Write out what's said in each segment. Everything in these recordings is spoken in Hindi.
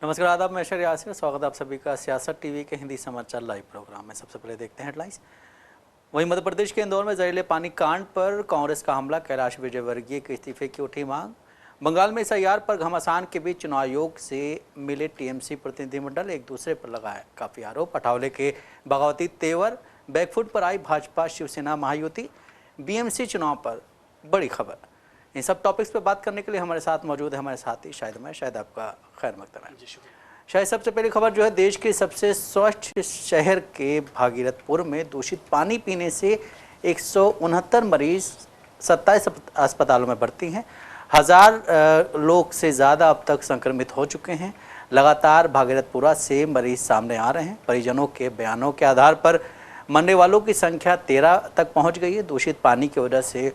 नमस्कार, आदाब। मैं शर यासिर, स्वागत है आप सभी का सियासत टीवी के हिंदी समाचार लाइव प्रोग्राम में। सबसे पहले देखते हैं हेडलाइंस। वहीं मध्य प्रदेश के इंदौर में जहरीले पानी कांड पर कांग्रेस का हमला, कैलाश विजयवर्गीय के इस्तीफे की उठी मांग। बंगाल में एसआईआर पर घमासान के बीच चुनाव आयोग से मिले टीएमसी प्रतिनिधिमंडल, एक दूसरे पर लगाए काफी आरोप। अठावले के बगावती तेवर, बैकफुट पर आई भाजपा शिवसेना महायुति। बीएमसी चुनाव पर बड़ी खबर। इन सब टॉपिक्स पे बात करने के लिए हमारे साथ मौजूद है हमारे साथी शायद आपका खैर मकदम है। शायद सबसे पहली खबर जो है, देश के सबसे स्वच्छ शहर के भागीरथपुर में दूषित पानी पीने से 169 मरीज 27 अस्पतालों में भर्ती हैं। 1000 लोग से ज़्यादा अब तक संक्रमित हो चुके हैं। लगातार भागीरथपुरा से मरीज सामने आ रहे हैं। परिजनों के बयानों के आधार पर मरने वालों की संख्या 13 तक पहुंच गई है। दूषित पानी की वजह से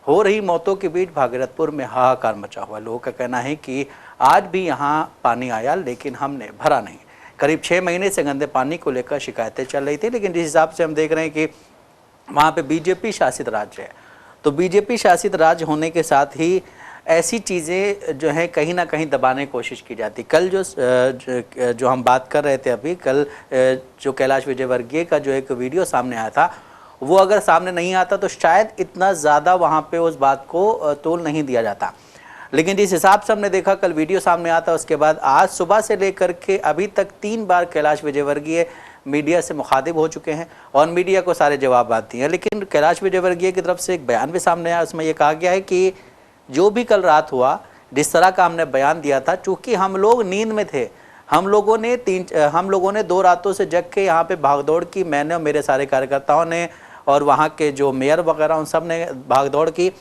हो रही मौतों के बीच भागीरथपुर में हाहाकार मचा हुआ। लोगों का कहना है कि आज भी यहां पानी आया लेकिन हमने भरा नहीं। करीब 6 महीने से गंदे पानी को लेकर शिकायतें चल रही थी, लेकिन जिस हिसाब से हम देख रहे हैं कि वहां पे बीजेपी शासित राज्य है, तो बीजेपी शासित राज्य होने के साथ ही ऐसी चीज़ें जो है कहीं ना कहीं दबाने की कोशिश की जाती। कल जो हम बात कर रहे थे अभी, कल जो कैलाश विजयवर्गीय का जो एक वीडियो सामने आया था, वो अगर सामने नहीं आता तो शायद इतना ज़्यादा वहाँ पे उस बात को तोल नहीं दिया जाता। लेकिन जिस हिसाब से हमने देखा कल वीडियो सामने आता, उसके बाद आज सुबह से लेकर के अभी तक 3 बार कैलाश विजयवर्गीय मीडिया से मुखातिब हो चुके हैं और मीडिया को सारे जवाब आते हैं। लेकिन कैलाश विजयवर्गीय की तरफ से एक बयान भी सामने आया, उसमें ये कहा गया है कि जो भी कल रात हुआ, जिस तरह का हमने बयान दिया था, चूँकि हम लोग नींद में थे, हम लोगों ने 2 रातों से जग के यहाँ पे भागदौड़ की, मैंने और मेरे सारे कार्यकर्ताओं ने और वहाँ के जो मेयर वगैरह उन सब ने भागदौड़ की,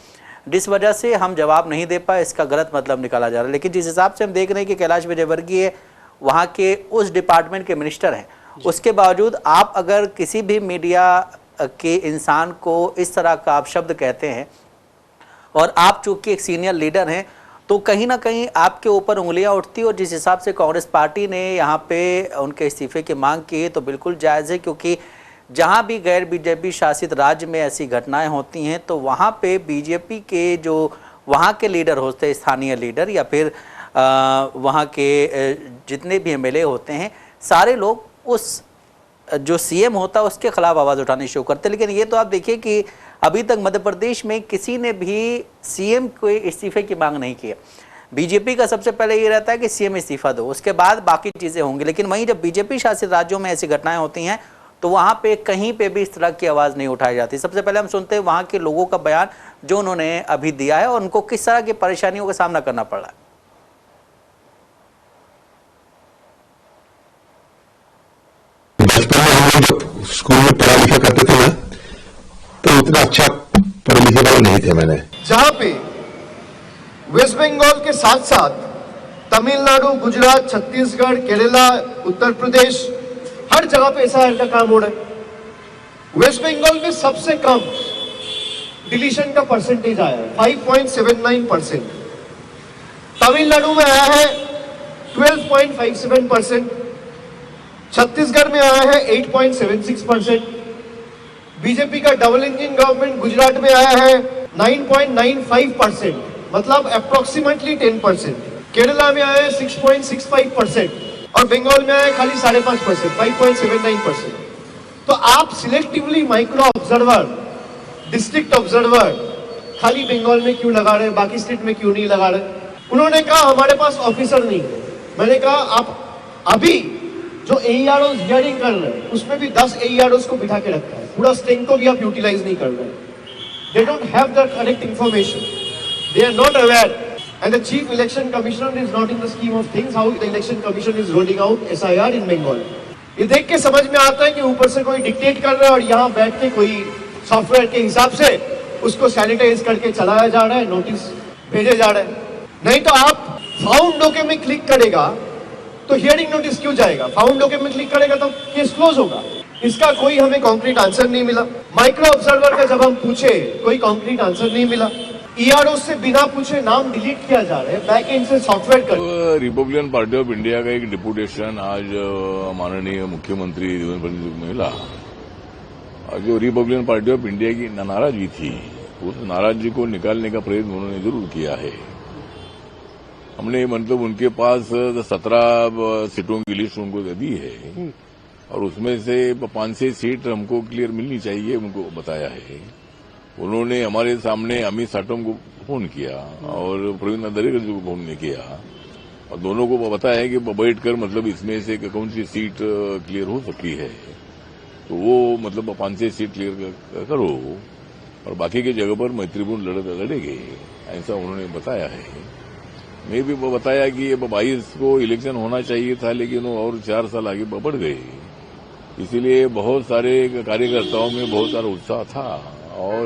जिस वजह से हम जवाब नहीं दे पाए। इसका गलत मतलब निकाला जा रहा है। लेकिन जिस हिसाब से हम देख रहे हैं कि कैलाश विजयवर्गीय वहाँ के उस डिपार्टमेंट के मिनिस्टर हैं, उसके बावजूद आप अगर किसी भी मीडिया के इंसान को इस तरह का आप शब्द कहते हैं और आप चूँकि एक सीनियर लीडर हैं, तो कहीं ना कहीं आपके ऊपर उंगलियां उठती। और जिस हिसाब से कांग्रेस पार्टी ने यहाँ पे उनके इस्तीफे की मांग की है, तो बिल्कुल जायज़ है, क्योंकि जहाँ भी गैर बीजेपी शासित राज्य में ऐसी घटनाएं होती हैं तो वहाँ पे बीजेपी के जो वहाँ के लीडर होते हैं, स्थानीय लीडर या फिर वहाँ के जितने भी एमएलए होते हैं, सारे लोग उस जो सीएम होता है उसके खिलाफ आवाज़ उठानी शुरू करते हैं। लेकिन ये तो आप देखिए कि अभी तक मध्य प्रदेश में किसी ने भी सीएम को इस्तीफे की मांग नहीं की है। बीजेपी का सबसे पहले ये रहता है कि सीएम इस्तीफा दो, उसके बाद बाकी चीज़ें होंगी। लेकिन वहीं जब बीजेपी शासित राज्यों में ऐसी घटनाएं होती हैं तो वहाँ पे कहीं पे भी इस तरह की आवाज़ नहीं उठाई जाती। सबसे पहले हम सुनते हैं वहाँ के लोगों का बयान जो उन्होंने अभी दिया है और उनको किस तरह की परेशानियों का सामना करना पड़ रहा है। बचपन में हम लोग स्कूल में पढ़ा लिखा करते थे ना, तो उतना अच्छा पढ़े लिखे वाला नहीं थे मैंने। जहां पे वेस्ट बंगाल के साथ साथ तमिलनाडु, गुजरात, छत्तीसगढ़, केरला, उत्तर प्रदेश, हर जगह पे ऐसा का काम हो रहा है। वेस्ट बंगाल में सबसे कम डिलीशन का परसेंटेज आया है 5.79%। तमिलनाडु में आया है 12.57%। छत्तीसगढ़ में आया है 8.76%। बीजेपी का डबल इंजन गवर्नमेंट गुजरात में आया है 9.95%, मतलब अप्रोक्सीमेटली 10%। केरला में आया है 6.65% और बंगाल में आया खाली 5.5%, 5.79%। तो आप selectively micro observer, district observer खाली बंगाल में क्यों लगा रहे हैं, बाकी स्टेट में क्यों नहीं लगा रहे? उन्होंने कहा हमारे पास ऑफिसर नहीं है। मैंने कहा आप अभी जो एईआरओ हियरिंग कर रहे हैं उसमें भी 10 एईआरओ को बिठा के रखा है, पूरा स्ट्रेंथ को भी आप यूटिलाइज नहीं कर रहे हैं। They don't have the correct information, they are not aware, and the chief election commissioner is not in the scheme of things how the election commission is rolling out SIR in Bengal। ये देख के समझ में आता है कि ऊपर से कोई डिक्टेट कर रहा है और यहाँ बैठ के कोई सॉफ्टवेयर के हिसाब से उसको सैनिटाइज करके चलाया जा रहा है, नोटिस भेजे जा रहे हैं। नहीं तो आप फाउंड ओके में क्लिक करेगा तो हियरिंग नोटिस क्यों जाएगा? फाउंड ओके में क्लिक करेगा तो केस क्लोज होगा। इसका कोई हमें कॉन्क्रीट आंसर नहीं मिला। माइक्रो ऑब्जर्वर का जब हम पूछे कोई कॉन्क्रीट आंसर नहीं मिला। ईआरओ से बिना पूछे नाम डिलीट किया जा रहा है, बैक एंड से सॉफ्टवेयर कर। रिपब्लिकन पार्टी ऑफ इंडिया का एक डिपुटेशन आज माननीय मुख्यमंत्री देवेंद्र फडणवीस को मिला। जो रिपब्लिकन पार्टी ऑफ इंडिया की नाराजगी थी, उस नाराजगी को निकालने का प्रयत्न उन्होंने जरूर किया है। हमने मतलब उनके पास 17 सीटों की लिस्ट उनको दे दी है और उसमें से 5-6 सीट हमको क्लियर मिलनी चाहिए, उनको बताया है। उन्होंने हमारे सामने अमित साटम को फोन किया और प्रवीण दरेकर जी को फोन नहीं किया और दोनों को बताया कि बैठ कर मतलब इसमें से कौन सी सीट क्लियर हो सकती है, तो वो मतलब 5-6 सीट क्लियर करो और बाकी की जगह पर मैत्रीपूर्ण लड़ेंगे, ऐसा उन्होंने बताया है। मैं भी बताया कि 22 को इलेक्शन होना चाहिए था, लेकिन वो और 4 साल आगे बढ़ गए, इसीलिए बहुत सारे कार्यकर्ताओं में बहुत सारा उत्साह था और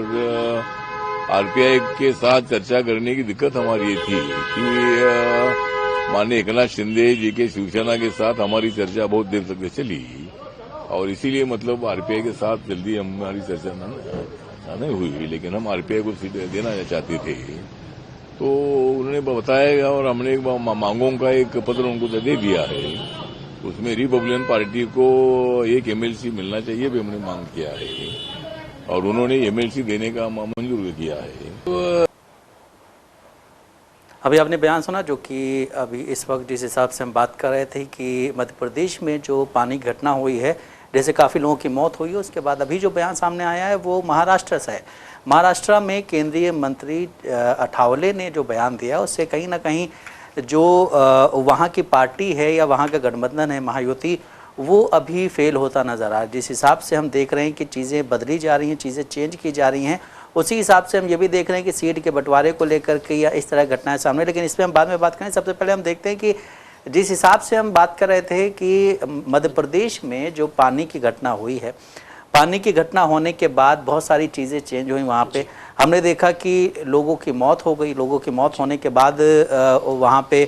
आरपीआई के साथ चर्चा करने की दिक्कत हमारी ये थी कि माननीय एकनाथ शिंदे जी के शिवसेना के साथ हमारी चर्चा बहुत देर तक चली और इसीलिए मतलब आरपीआई के साथ जल्दी हमारी चर्चा नहीं हुई, लेकिन हम आरपीआई को सीट देना चाहते थे। तो उन्होंने बताया और हमने मांगों का एक पत्र उनको दे दिया है, उसमें रिपब्लिकन पार्टी को एक एमएलसी मिलना चाहिए भी हमने मांग किया है और उन्होंने एमएलसी देने का मंजूर किया है। अभी आपने बयान सुना जो कि अभी इस वक्त जिस हिसाब से हम बात कर रहे थे कि मध्य प्रदेश में जो पानी की घटना हुई है, जैसे काफ़ी लोगों की मौत हुई है, उसके बाद अभी जो बयान सामने आया है वो महाराष्ट्र से है। महाराष्ट्र में केंद्रीय मंत्री अठावले ने जो बयान दिया उससे कहीं ना कहीं जो वहाँ की पार्टी है या वहाँ का गठबंधन है महायुति, वो अभी फेल होता नज़र आ रहा है। जिस हिसाब से हम देख रहे हैं कि चीज़ें बदली जा रही हैं, चीज़ें चेंज की जा रही हैं, उसी हिसाब से हम ये भी देख रहे हैं कि सीट के बंटवारे को लेकर के या इस तरह घटनाएं सामने, लेकिन इस पर हम बाद में बात करें। सबसे पहले हम देखते हैं कि जिस हिसाब से हम बात कर रहे थे कि मध्य प्रदेश में जो पानी की घटना हुई है, पानी की घटना होने के बाद बहुत सारी चीज़ें चेंज हुई वहाँ पे। हमने देखा कि लोगों की मौत हो गई, लोगों की मौत होने के बाद वहाँ पे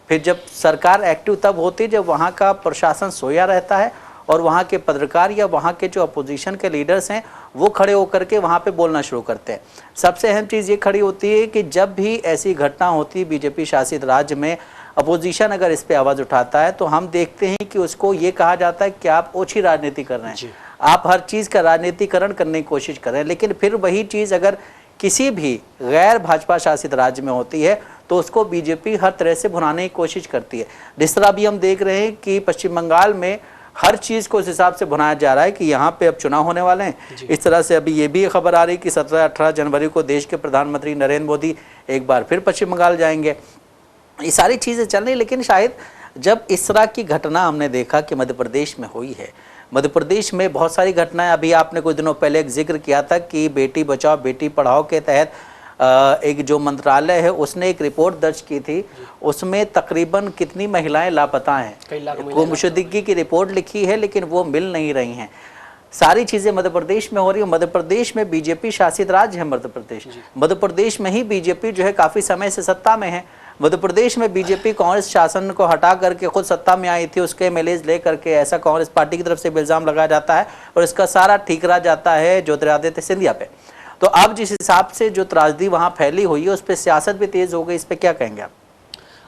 फिर जब सरकार एक्टिव तब होती जब वहाँ का प्रशासन सोया रहता है और वहाँ के पत्रकार या वहाँ के जो अपोजिशन के लीडर्स हैं वो खड़े होकर के वहाँ पे बोलना शुरू करते हैं। सबसे अहम चीज़ ये खड़ी होती है कि जब भी ऐसी घटना होती है बीजेपी शासित राज्य में, अपोजिशन अगर इस पे आवाज़ उठाता है तो हम देखते हैं कि उसको ये कहा जाता है कि आप ओछी राजनीति कर रहे हैं, आप हर चीज़ का राजनीतिकरण करने की कोशिश कर रहे हैं। लेकिन फिर वही चीज़ अगर किसी भी गैर भाजपा शासित राज्य में होती है तो उसको बीजेपी हर तरह से भुनाने की कोशिश करती है। जिस तरह अभी हम देख रहे हैं कि पश्चिम बंगाल में हर चीज़ को उस हिसाब से भुनाया जा रहा है कि यहाँ पे अब चुनाव होने वाले हैं। इस तरह से अभी ये भी खबर आ रही कि 17-18 जनवरी को देश के प्रधानमंत्री नरेंद्र मोदी एक बार फिर पश्चिम बंगाल जाएंगे। ये सारी चीज़ें चल रही, लेकिन शायद जब इस तरह की घटना हमने देखा कि मध्य प्रदेश में हुई है, मध्य प्रदेश में बहुत सारी घटनाएं, अभी आपने कुछ दिनों पहले एक जिक्र किया था कि बेटी बचाओ बेटी पढ़ाओ के तहत एक जो मंत्रालय है उसने एक रिपोर्ट दर्ज की थी, उसमें तकरीबन कितनी महिलाएं लापता हैं, गुमशुदगी की रिपोर्ट लिखी है, लेकिन वो मिल नहीं रही हैं। सारी चीज़ें मध्य प्रदेश में हो रही है। मध्य प्रदेश में बीजेपी शासित राज्य है मध्य प्रदेश में ही बीजेपी जो है काफ़ी समय से सत्ता में है। मध्य प्रदेश में बीजेपी कांग्रेस शासन को हटा करके खुद सत्ता में आई थी, उसके एमएलएज ले करके ऐसा कांग्रेस पार्टी की तरफ से इल्ज़ाम लगाया जाता है और इसका सारा ठीकरा जाता है ज्योतिरादित्य सिंधिया पे। तो अब जिस हिसाब से जो त्रासदी वहाँ फैली हुई है उस पर सियासत भी तेज़ हो गई, इस पर क्या कहेंगे आप?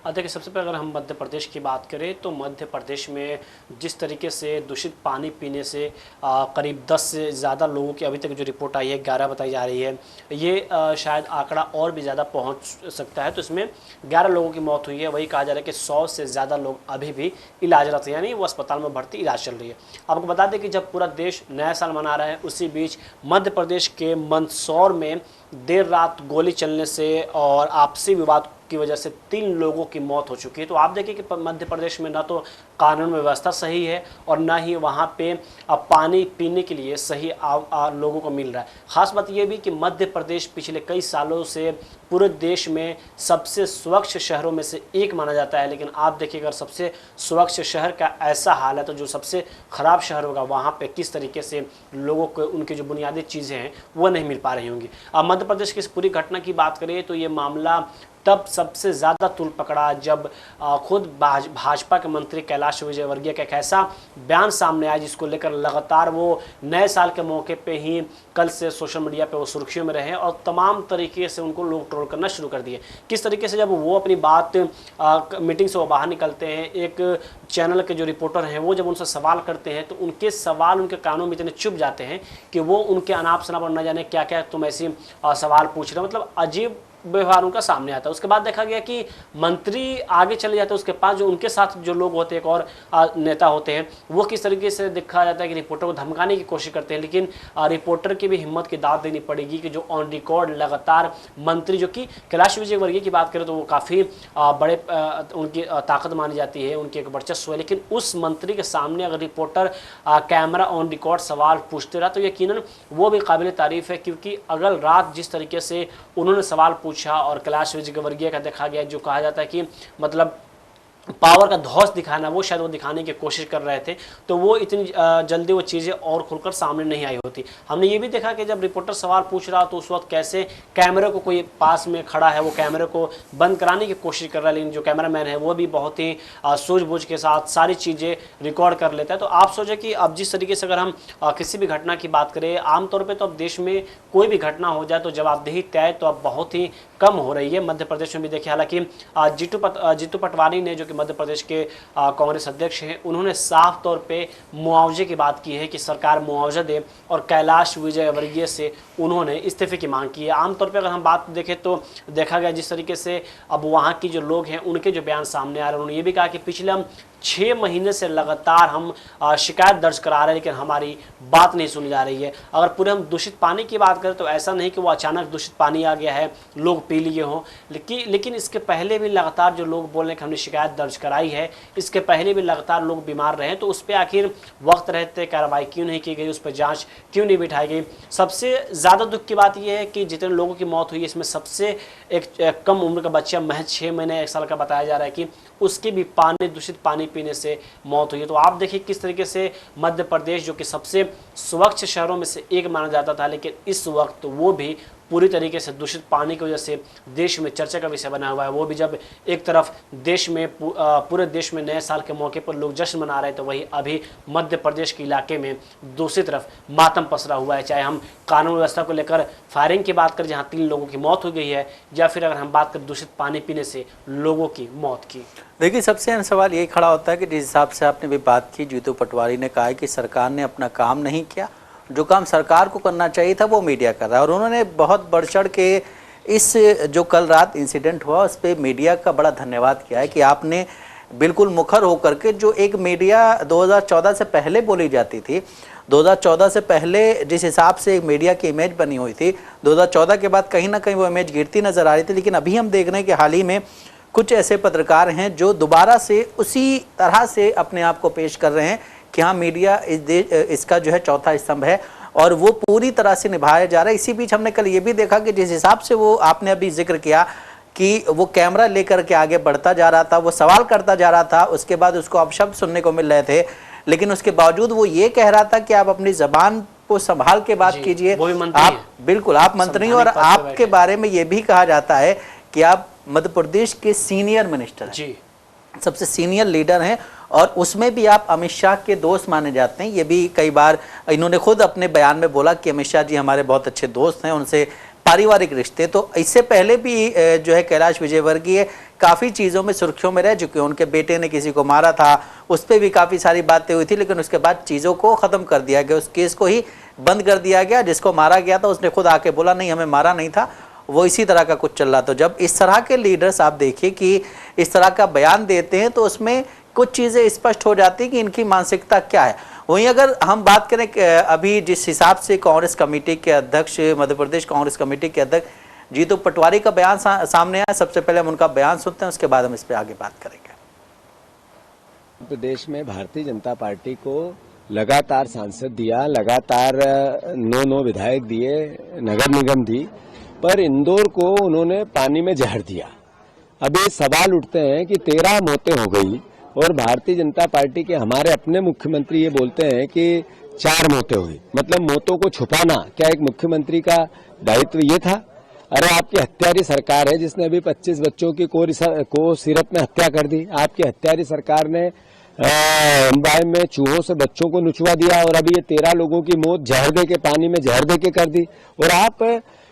देखिए, सबसे पहले अगर हम मध्य प्रदेश की बात करें तो मध्य प्रदेश में जिस तरीके से दूषित पानी पीने से करीब 10 से ज़्यादा लोगों की अभी तक जो रिपोर्ट आई है 11 बताई जा रही है, ये शायद आंकड़ा और भी ज़्यादा पहुंच सकता है। तो इसमें 11 लोगों की मौत हुई है। वही कहा जा रहा है कि 100 से ज़्यादा लोग अभी भी इलाजरत हैं, यानी वो अस्पताल में भर्ती इलाज चल रही है। आपको बता दें कि जब पूरा देश नया साल मना रहा है उसी बीच मध्य प्रदेश के मंदसौर में देर रात गोली चलने से और आपसी विवाद की वजह से 3 लोगों की मौत हो चुकी है। तो आप देखिए कि मध्य प्रदेश में ना तो कानून व्यवस्था सही है और ना ही वहाँ पे अब पानी पीने के लिए सही लोगों को मिल रहा है। ख़ास बात यह भी कि मध्य प्रदेश पिछले कई सालों से पूरे देश में सबसे स्वच्छ शहरों में से एक माना जाता है, लेकिन आप देखिए अगर सबसे स्वच्छ शहर का ऐसा हाल है तो जो सबसे ख़राब शहर होगा वहाँ पे किस तरीके से लोगों को उनकी जो बुनियादी चीज़ें हैं वो नहीं मिल पा रही होंगी। अब मध्य प्रदेश की इस पूरी घटना की बात करें तो ये मामला तब सबसे ज़्यादा तूल पकड़ा जब खुद भाजपा के मंत्री कैलाश विजयवर्गीय का एक ऐसा बयान सामने आया जिसको लेकर लगातार वो नए साल के मौके पे ही कल से सोशल मीडिया पे वो सुर्खियों में रहे और तमाम तरीके से उनको लोग ट्रोल करना शुरू कर दिए। किस तरीके से जब वो अपनी बात मीटिंग से वो बाहर निकलते हैं, एक चैनल के जो रिपोर्टर हैं वो जब उनसे सवाल करते हैं तो उनके सवाल उनके कानों में इतने चुभ जाते हैं कि वो उनके अनाप शनाप और न जाने क्या क्या तुम ऐसी सवाल पूछ रहे हो। मतलब अजीब व्यवहार उनका सामने आता है। उसके बाद देखा गया कि मंत्री आगे चले जाते हैं, उसके पास जो उनके साथ जो लोग होते हैं, एक और नेता होते हैं, वो किस तरीके से देखा जाता है कि रिपोर्टर को धमकाने की कोशिश करते हैं। लेकिन रिपोर्टर की भी हिम्मत की दाद देनी पड़ेगी कि जो ऑन रिकॉर्ड लगातार मंत्री, जो कि कैलाश विजयवर्गीय की बात करें तो वो काफ़ी बड़े उनकी ताकत मानी जाती है, उनकी एक वर्चस्व है, लेकिन उस मंत्री के सामने अगर रिपोर्टर कैमरा ऑन रिकॉर्ड सवाल पूछते रहा तो यकीनन वो भी काबिल तारीफ है। क्योंकि अगर रात जिस तरीके से उन्होंने सवाल पूछा और कैलाश विजयवर्गीय का देखा गया, जो कहा जाता है कि मतलब पावर का धौस दिखाना, वो शायद वो दिखाने की कोशिश कर रहे थे, तो वो इतनी जल्दी वो चीज़ें और खुलकर सामने नहीं आई होती। हमने ये भी देखा कि जब रिपोर्टर सवाल पूछ रहा तो उस वक्त कैसे कैमरे को कोई पास में खड़ा है वो कैमरे को बंद कराने की कोशिश कर रहा है, लेकिन जो कैमरामैन है वो भी बहुत ही सूझबूझ के साथ सारी चीज़ें रिकॉर्ड कर लेता है। तो आप सोचें कि अब जिस तरीके से अगर हम किसी भी घटना की बात करें, आमतौर पर तो अब देश में कोई भी घटना हो जाए तो जवाबदेही तय तो अब बहुत ही कम हो रही है। मध्य प्रदेश में भी देखिए, हालांकि जीतू पटवारी ने, जो कि मध्य प्रदेश के कांग्रेस अध्यक्ष हैं, उन्होंने साफ तौर पे मुआवजे की बात की है कि सरकार मुआवजा दे और कैलाश विजयवर्गीय से उन्होंने इस्तीफे की मांग की है। आमतौर पे अगर हम बात देखें तो देखा गया जिस तरीके से अब वहाँ की जो लोग हैं उनके जो बयान सामने आ रहे हैं, उन्होंने ये भी कहा कि पिछले हम 6 महीने से लगातार हम शिकायत दर्ज करा रहे हैं, लेकिन हमारी बात नहीं सुनी जा रही है। अगर पूरे हम दूषित पानी की बात करें तो ऐसा नहीं कि वो अचानक दूषित पानी आ गया है, लोग पी लिए हों, लेकिन इसके पहले भी लगातार जो लोग बोल रहे हैं कि हमने शिकायत दर्ज कराई है, इसके पहले भी लगातार लोग बीमार रहे हैं, तो उस पर आखिर वक्त रहते कार्रवाई क्यों नहीं की गई, उस पर जाँच क्यों नहीं बिठाई गई। सबसे ज़्यादा दुख की बात यह है कि जितने लोगों की मौत हुई है, इसमें सबसे एक कम उम्र का बच्चा, महज 6 महीने 1 साल का बताया जा रहा है कि उसकी भी दूषित पानी पीने से मौत हुई है। तो आप देखिए किस तरीके से मध्य प्रदेश, जो कि सबसे स्वच्छ शहरों में से एक माना जाता था, लेकिन इस वक्त वो भी पूरी तरीके से दूषित पानी की वजह से देश में चर्चा का विषय बना हुआ है। वो भी जब एक तरफ देश में पूरे देश में नए साल के मौके पर लोग जश्न मना रहे हैं, तो वही अभी मध्य प्रदेश के इलाके में दूसरी तरफ मातम पसरा हुआ है। चाहे हम कानून व्यवस्था को लेकर फायरिंग की बात करें, जहाँ 3 लोगों की मौत हो गई है, या फिर अगर हम बात करें दूषित पानी पीने से लोगों की मौत की। देखिए, सबसे अहम सवाल यही खड़ा होता है कि जिस हिसाब से आपने भी बात की, जीतू पटवारी ने कहा है कि सरकार ने अपना काम नहीं किया, जो काम सरकार को करना चाहिए था वो मीडिया कर रहा है। और उन्होंने बहुत बढ़ चढ़ के इस जो कल रात इंसिडेंट हुआ उस पर मीडिया का बड़ा धन्यवाद किया है कि आपने बिल्कुल मुखर होकर के, जो एक मीडिया 2014 से पहले बोली जाती थी, 2014 से पहले जिस हिसाब से एक मीडिया की इमेज बनी हुई थी, 2014 के बाद कहीं ना कहीं वो इमेज गिरती नज़र आ रही थी। लेकिन अभी हम देख रहे हैं कि हाल ही में कुछ ऐसे पत्रकार हैं जो दोबारा से उसी तरह से अपने आप को पेश कर रहे हैं कि हाँ, मीडिया इसका जो है चौथा स्तंभ है और वो पूरी तरह से निभाया जा रहा है। इसी बीच हमने कल ये भी देखा कि जिस हिसाब से वो आपने अभी जिक्र किया कि वो कैमरा लेकर के आगे बढ़ता जा रहा था, वो सवाल करता जा रहा था, उसके बाद उसको अपशब्द सुनने को मिल रहे थे, लेकिन उसके बावजूद वो ये कह रहा था कि आप अपनी जबान को संभाल के बात कीजिए। आप बिल्कुल, आप मंत्री, और आपके बारे में ये भी कहा जाता है कि आप मध्य प्रदेश के सीनियर मिनिस्टर हैं, सबसे सीनियर लीडर हैं, और उसमें भी आप अमित शाह के दोस्त माने जाते हैं। ये भी कई बार इन्होंने खुद अपने बयान में बोला कि अमित शाह जी हमारे बहुत अच्छे दोस्त हैं, उनसे पारिवारिक रिश्ते। तो इससे पहले भी जो है कैलाश विजयवर्गीय काफ़ी चीज़ों में सुर्खियों में रह चुके हैं। उनके बेटे ने किसी को मारा था, उस पर भी काफ़ी सारी बातें हुई थी, लेकिन उसके बाद चीज़ों को ख़त्म कर दिया गया, उस केस को ही बंद कर दिया गया। जिसको मारा गया था उसने खुद आके बोला नहीं, हमें मारा नहीं था, वो इसी तरह का कुछ चल रहा। तो जब इस तरह के लीडर्स आप देखिए कि इस तरह का बयान देते हैं तो उसमें कुछ चीज़ें स्पष्ट हो जाती है कि इनकी मानसिकता क्या है। वहीं अगर हम बात करें अभी जिस हिसाब से कांग्रेस कमेटी के अध्यक्ष, मध्य प्रदेश कांग्रेस कमेटी के अध्यक्ष जीतू पटवारी का बयान सामने आया, सबसे पहले हम उनका बयान सुनते हैं, उसके बाद हम इस पर आगे बात करेंगे। प्रदेश में भारतीय जनता पार्टी को लगातार सांसद दिया, लगातार 9 विधायक दिए, नगर निगम दी, पर इंदौर को उन्होंने पानी में जहर दिया। अब ये सवाल उठते हैं कि 13 मौतें हो गई और भारतीय जनता पार्टी के हमारे अपने मुख्यमंत्री ये बोलते हैं कि 4 मौतें हुई। मतलब मौतों को छुपाना क्या एक मुख्यमंत्री का दायित्व ये था? अरे आपकी हत्यारी सरकार है जिसने अभी 25 बच्चों की को सीरत में हत्या कर दी। आपकी हत्यारी सरकार ने मुंबई में चूहों से बच्चों को नुचवा दिया और अभी ये 13 लोगों की मौत जहर दे के, पानी में जहर दे के कर दी। और आप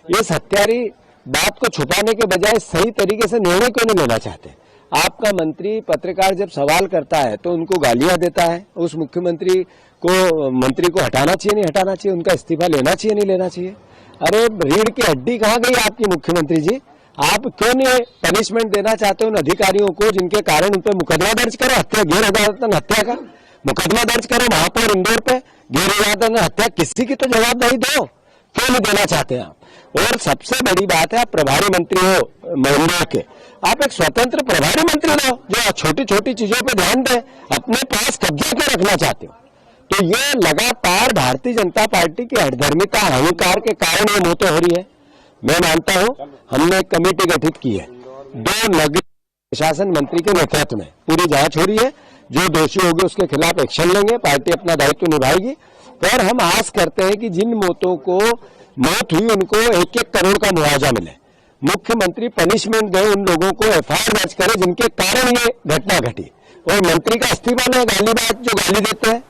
इस हत्यारी बात को छुपाने के बजाय सही तरीके से निर्णय क्यों नहीं लेना चाहते? आपका मंत्री पत्रकार जब सवाल करता है तो उनको गालियां देता है। उस मंत्री को हटाना चाहिए, नहीं हटाना चाहिए? उनका इस्तीफा लेना चाहिए, नहीं लेना चाहिए? अरे रीढ़ की हड्डी कहाँ गई आपकी मुख्यमंत्री जी? आप क्यों नहीं पनिशमेंट देना चाहते उन अधिकारियों को जिनके कारण उन पर मुकदमा दर्ज करो, हत्या गैर अदालतन हत्या का मुकदमा दर्ज करो महापौर इंदौर पे गैर अदालतन हत्या, किसी की तो जवाबदेही दो, क्यों नहीं देना चाहते आप? और सबसे बड़ी बात है, आप प्रभारी मंत्री हो महिला के, आप एक स्वतंत्र प्रभारी मंत्री हो जो छोटी छोटी चीजों पे ध्यान दे, अपने पास कब्जा क्यों रखना चाहते हो? तो ये लगातार भारतीय जनता पार्टी की हठधर्मिता अहंकार के कारण ये मौतें हो रही है। मैं मानता हूं हमने एक कमेटी गठित की है, 2 नगरीय प्रशासन मंत्री के नेतृत्व में पूरी जांच हो रही है, जो दोषी होंगे उसके खिलाफ एक्शन लेंगे, पार्टी अपना दायित्व निभाएगी। और हम आस करते हैं कि जिन मौतों को मौत हुई उनको 1-1 करोड़ का मुआवजा मिले, मुख्यमंत्री पनिशमेंट दे, उन लोगों को एफआईआर दर्ज करे जिनके कारण ये घटना घटी, और मंत्री का इस्तीफा ले, गालीबाज जो गाली देते हैं।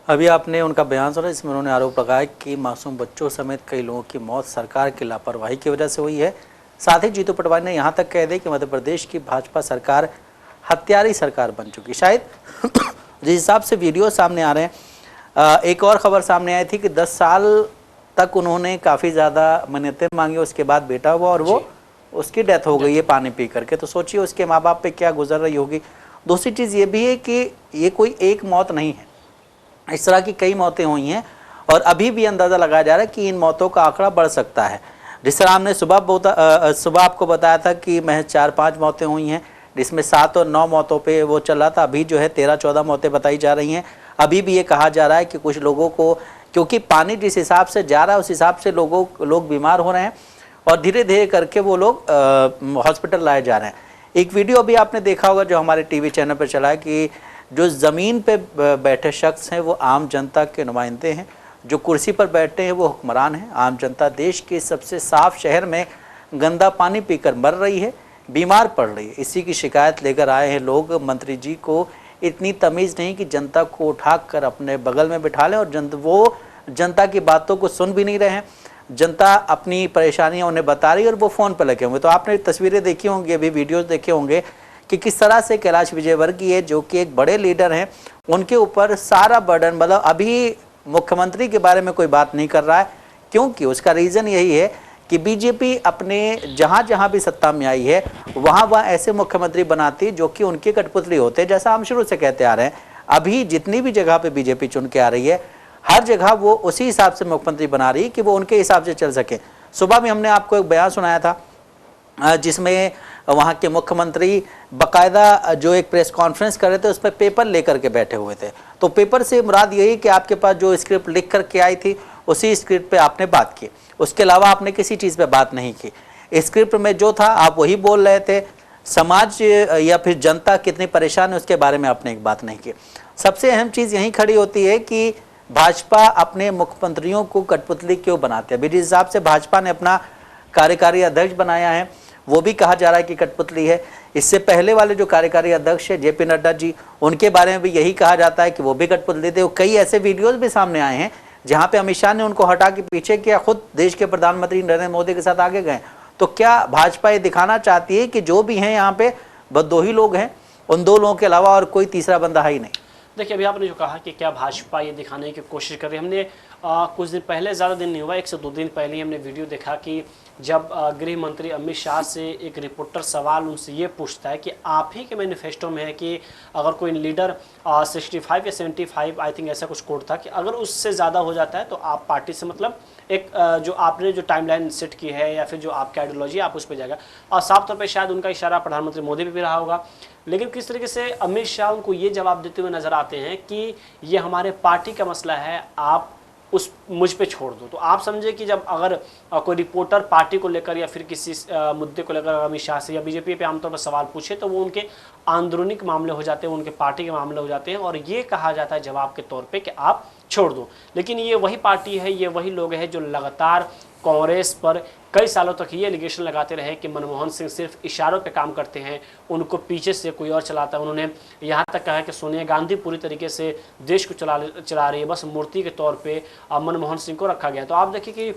अभी आपने उनका बयान सुना, इसमें उन्होंने आरोप लगाया कि मासूम बच्चों समेत कई लोगों की मौत सरकार की लापरवाही की वजह से हुई है। साथ ही जीतू पटवारी ने यहाँ तक कह दिया कि मध्य प्रदेश की भाजपा सरकार हत्यारी सरकार बन चुकी। शायद जिस हिसाब से वीडियो सामने आ रहे हैं, एक और खबर सामने आई थी कि 10 साल तक उन्होंने काफ़ी ज़्यादा मन्नतें मांगी, उसके बाद बेटा हुआ और वो उसकी डेथ हो गई है पानी पी करके। तो सोचिए उसके माँ बाप पे क्या गुजर रही होगी। दूसरी चीज़ ये भी है कि ये कोई एक मौत नहीं है, इस तरह की कई मौतें हुई हैं और अभी भी अंदाज़ा लगाया जा रहा है कि इन मौतों का आंकड़ा बढ़ सकता है। जिस तरह हमने सुबह आपको बताया था कि महज 4-5 मौतें हुई हैं, जिसमें 7 और 9 मौतों पे वो चल रहा था, अभी जो है 13-14 मौतें बताई जा रही हैं। अभी भी ये कहा जा रहा है कि कुछ लोगों को, क्योंकि पानी जिस हिसाब से जा रहा है उस हिसाब से लोग बीमार हो रहे हैं और धीरे धीरे करके वो लोग हॉस्पिटल लाए जा रहे हैं। एक वीडियो अभी आपने देखा होगा जो हमारे टीवी चैनल पर चला है कि जो ज़मीन पे बैठे शख्स हैं वो आम जनता के नुमाइंदे हैं, जो कुर्सी पर बैठे हैं वो हुक्मरान हैं। आम जनता देश के सबसे साफ शहर में गंदा पानी पीकर मर रही है, बीमार पड़ रही है। इसी की शिकायत लेकर आए हैं लोग। मंत्री जी को इतनी तमीज़ नहीं कि जनता को उठाकर अपने बगल में बिठा लें, और वो जनता की बातों को सुन भी नहीं रहे हैं। जनता अपनी परेशानियां उन्हें बता रही है और वो फ़ोन पर लगे होंगे। तो आपने तस्वीरें देखी होंगी, अभी वीडियोज़ देखे होंगे कि किस तरह से कैलाश विजयवर्गीय जो कि एक बड़े लीडर हैं, उनके ऊपर सारा बर्डन, मतलब अभी मुख्यमंत्री के बारे में कोई बात नहीं कर रहा है, क्योंकि उसका रीज़न यही है कि बीजेपी अपने जहाँ भी सत्ता में आई है वहाँ ऐसे मुख्यमंत्री बनाती जो कि उनके कठपुतली होते हैं। जैसा हम शुरू से कहते आ रहे हैं, अभी जितनी भी जगह पे बीजेपी चुन के आ रही है, हर जगह वो उसी हिसाब से मुख्यमंत्री बना रही है कि वो उनके हिसाब से चल सके। सुबह में हमने आपको एक बयान सुनाया था जिसमें वहाँ के मुख्यमंत्री बाकायदा जो एक प्रेस कॉन्फ्रेंस कर रहे थे उस पर पेपर लेकर के बैठे हुए थे। तो पेपर से मुराद यही कि आपके पास जो स्क्रिप्ट लिख करके आई थी उसी स्क्रिप्ट पे आपने बात की, उसके अलावा आपने किसी चीज़ पे बात नहीं की। स्क्रिप्ट में जो था आप वही बोल रहे थे। समाज या फिर जनता कितनी परेशान है उसके बारे में आपने एक बात नहीं की। सबसे अहम चीज़ यही खड़ी होती है कि भाजपा अपने मुख्यमंत्रियों को कठपुतली क्यों बनाते हैं। अभी जिस हिसाब से भाजपा ने अपना कार्यकारी अध्यक्ष बनाया है वो भी कहा जा रहा है कि कठपुतली है। इससे पहले वाले जो कार्यकारी अध्यक्ष है JP नड्डा जी, उनके बारे में भी यही कहा जाता है कि वो भी कठपुतली थे। कई ऐसे वीडियोस भी सामने आए हैं जहां पे अमित शाह ने उनको हटा के पीछे किया, खुद देश के प्रधानमंत्री नरेंद्र मोदी के साथ आगे गए। तो क्या भाजपा ये दिखाना चाहती है कि जो भी हैं यहाँ पे बस 2 ही लोग हैं, उन 2 लोगों के अलावा और कोई तीसरा बंदा है ही नहीं? देखिए, अभी आपने जो कहा कि क्या भाजपा ये दिखाने की कोशिश कर रही है, हमने कुछ दिन पहले, ज़्यादा दिन नहीं हुआ, 1 से 2 दिन पहले ही हमने वीडियो देखा कि जब गृह मंत्री अमित शाह से एक रिपोर्टर सवाल उनसे ये पूछता है कि आप ही के मैनिफेस्टो में है कि अगर कोई लीडर 65 या 75, आई थिंक ऐसा कुछ कोड था, कि अगर उससे ज़्यादा हो जाता है तो आप पार्टी से, मतलब एक जो आपने जो टाइमलाइन सेट की है या फिर जो आपकी आइडियोलॉजी आप उस पर जाएगा। और साफ तौर पे शायद उनका इशारा प्रधानमंत्री मोदी पे भी रहा होगा। लेकिन किस तरीके से अमित शाह उनको ये जवाब देते हुए नजर आते हैं कि ये हमारे पार्टी का मसला है, आप मुझ पे छोड़ दो। तो आप समझे कि जब अगर कोई रिपोर्टर पार्टी को लेकर या फिर किसी मुद्दे को लेकर अमित शाह से या बीजेपी पे आमतौर पर सवाल पूछे तो वो उनके आंदरूनिक मामले हो जाते हैं, उनके पार्टी के मामले हो जाते हैं, और ये कहा जाता है जवाब के तौर पे कि आप छोड़ दो। लेकिन ये वही पार्टी है, ये वही लोग हैं जो लगातार कांग्रेस पर कई सालों तक ये एलिगेशन लगाते रहे कि मनमोहन सिंह सिर्फ इशारों पे काम करते हैं, उनको पीछे से कोई और चलाता है। उन्होंने यहाँ तक कहा कि सोनिया गांधी पूरी तरीके से देश को चला रही है, बस मूर्ति के तौर पे मनमोहन सिंह को रखा गया। तो आप देखिए कि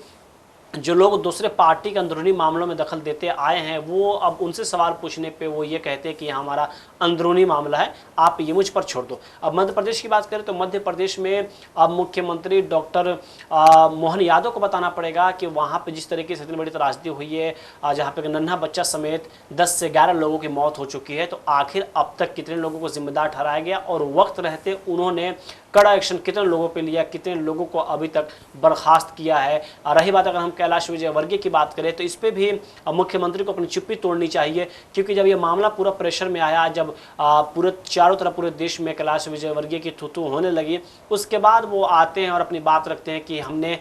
जो लोग दूसरे पार्टी के अंदरूनी मामलों में दखल देते आए हैं, वो अब उनसे सवाल पूछने पे वो ये कहते हैं कि हमारा अंदरूनी मामला है, आप ये मुझ पर छोड़ दो। अब मध्य प्रदेश की बात करें तो मध्य प्रदेश में अब मुख्यमंत्री डॉक्टर मोहन यादव को बताना पड़ेगा कि वहाँ पे जिस तरीके से इतनी बड़ी त्रासदी हुई है, जहाँ पे नन्हा बच्चा समेत 10 से 11 लोगों की मौत हो चुकी है, तो आखिर अब तक कितने लोगों को जिम्मेदार ठहराया गया और वक्त रहते उन्होंने कड़ा एक्शन कितने लोगों पे लिया, कितने लोगों को अभी तक बर्खास्त किया है। रही बात अगर हम कैलाश विजयवर्गीय की बात करें तो इस पर भी मुख्यमंत्री को अपनी चुप्पी तोड़नी चाहिए, क्योंकि जब ये मामला पूरा प्रेशर में आया, जब पूरे चारों तरफ पूरे देश में कैलाश विजयवर्गीय की थू होने लगी, उसके बाद वो आते हैं और अपनी बात रखते हैं कि हमने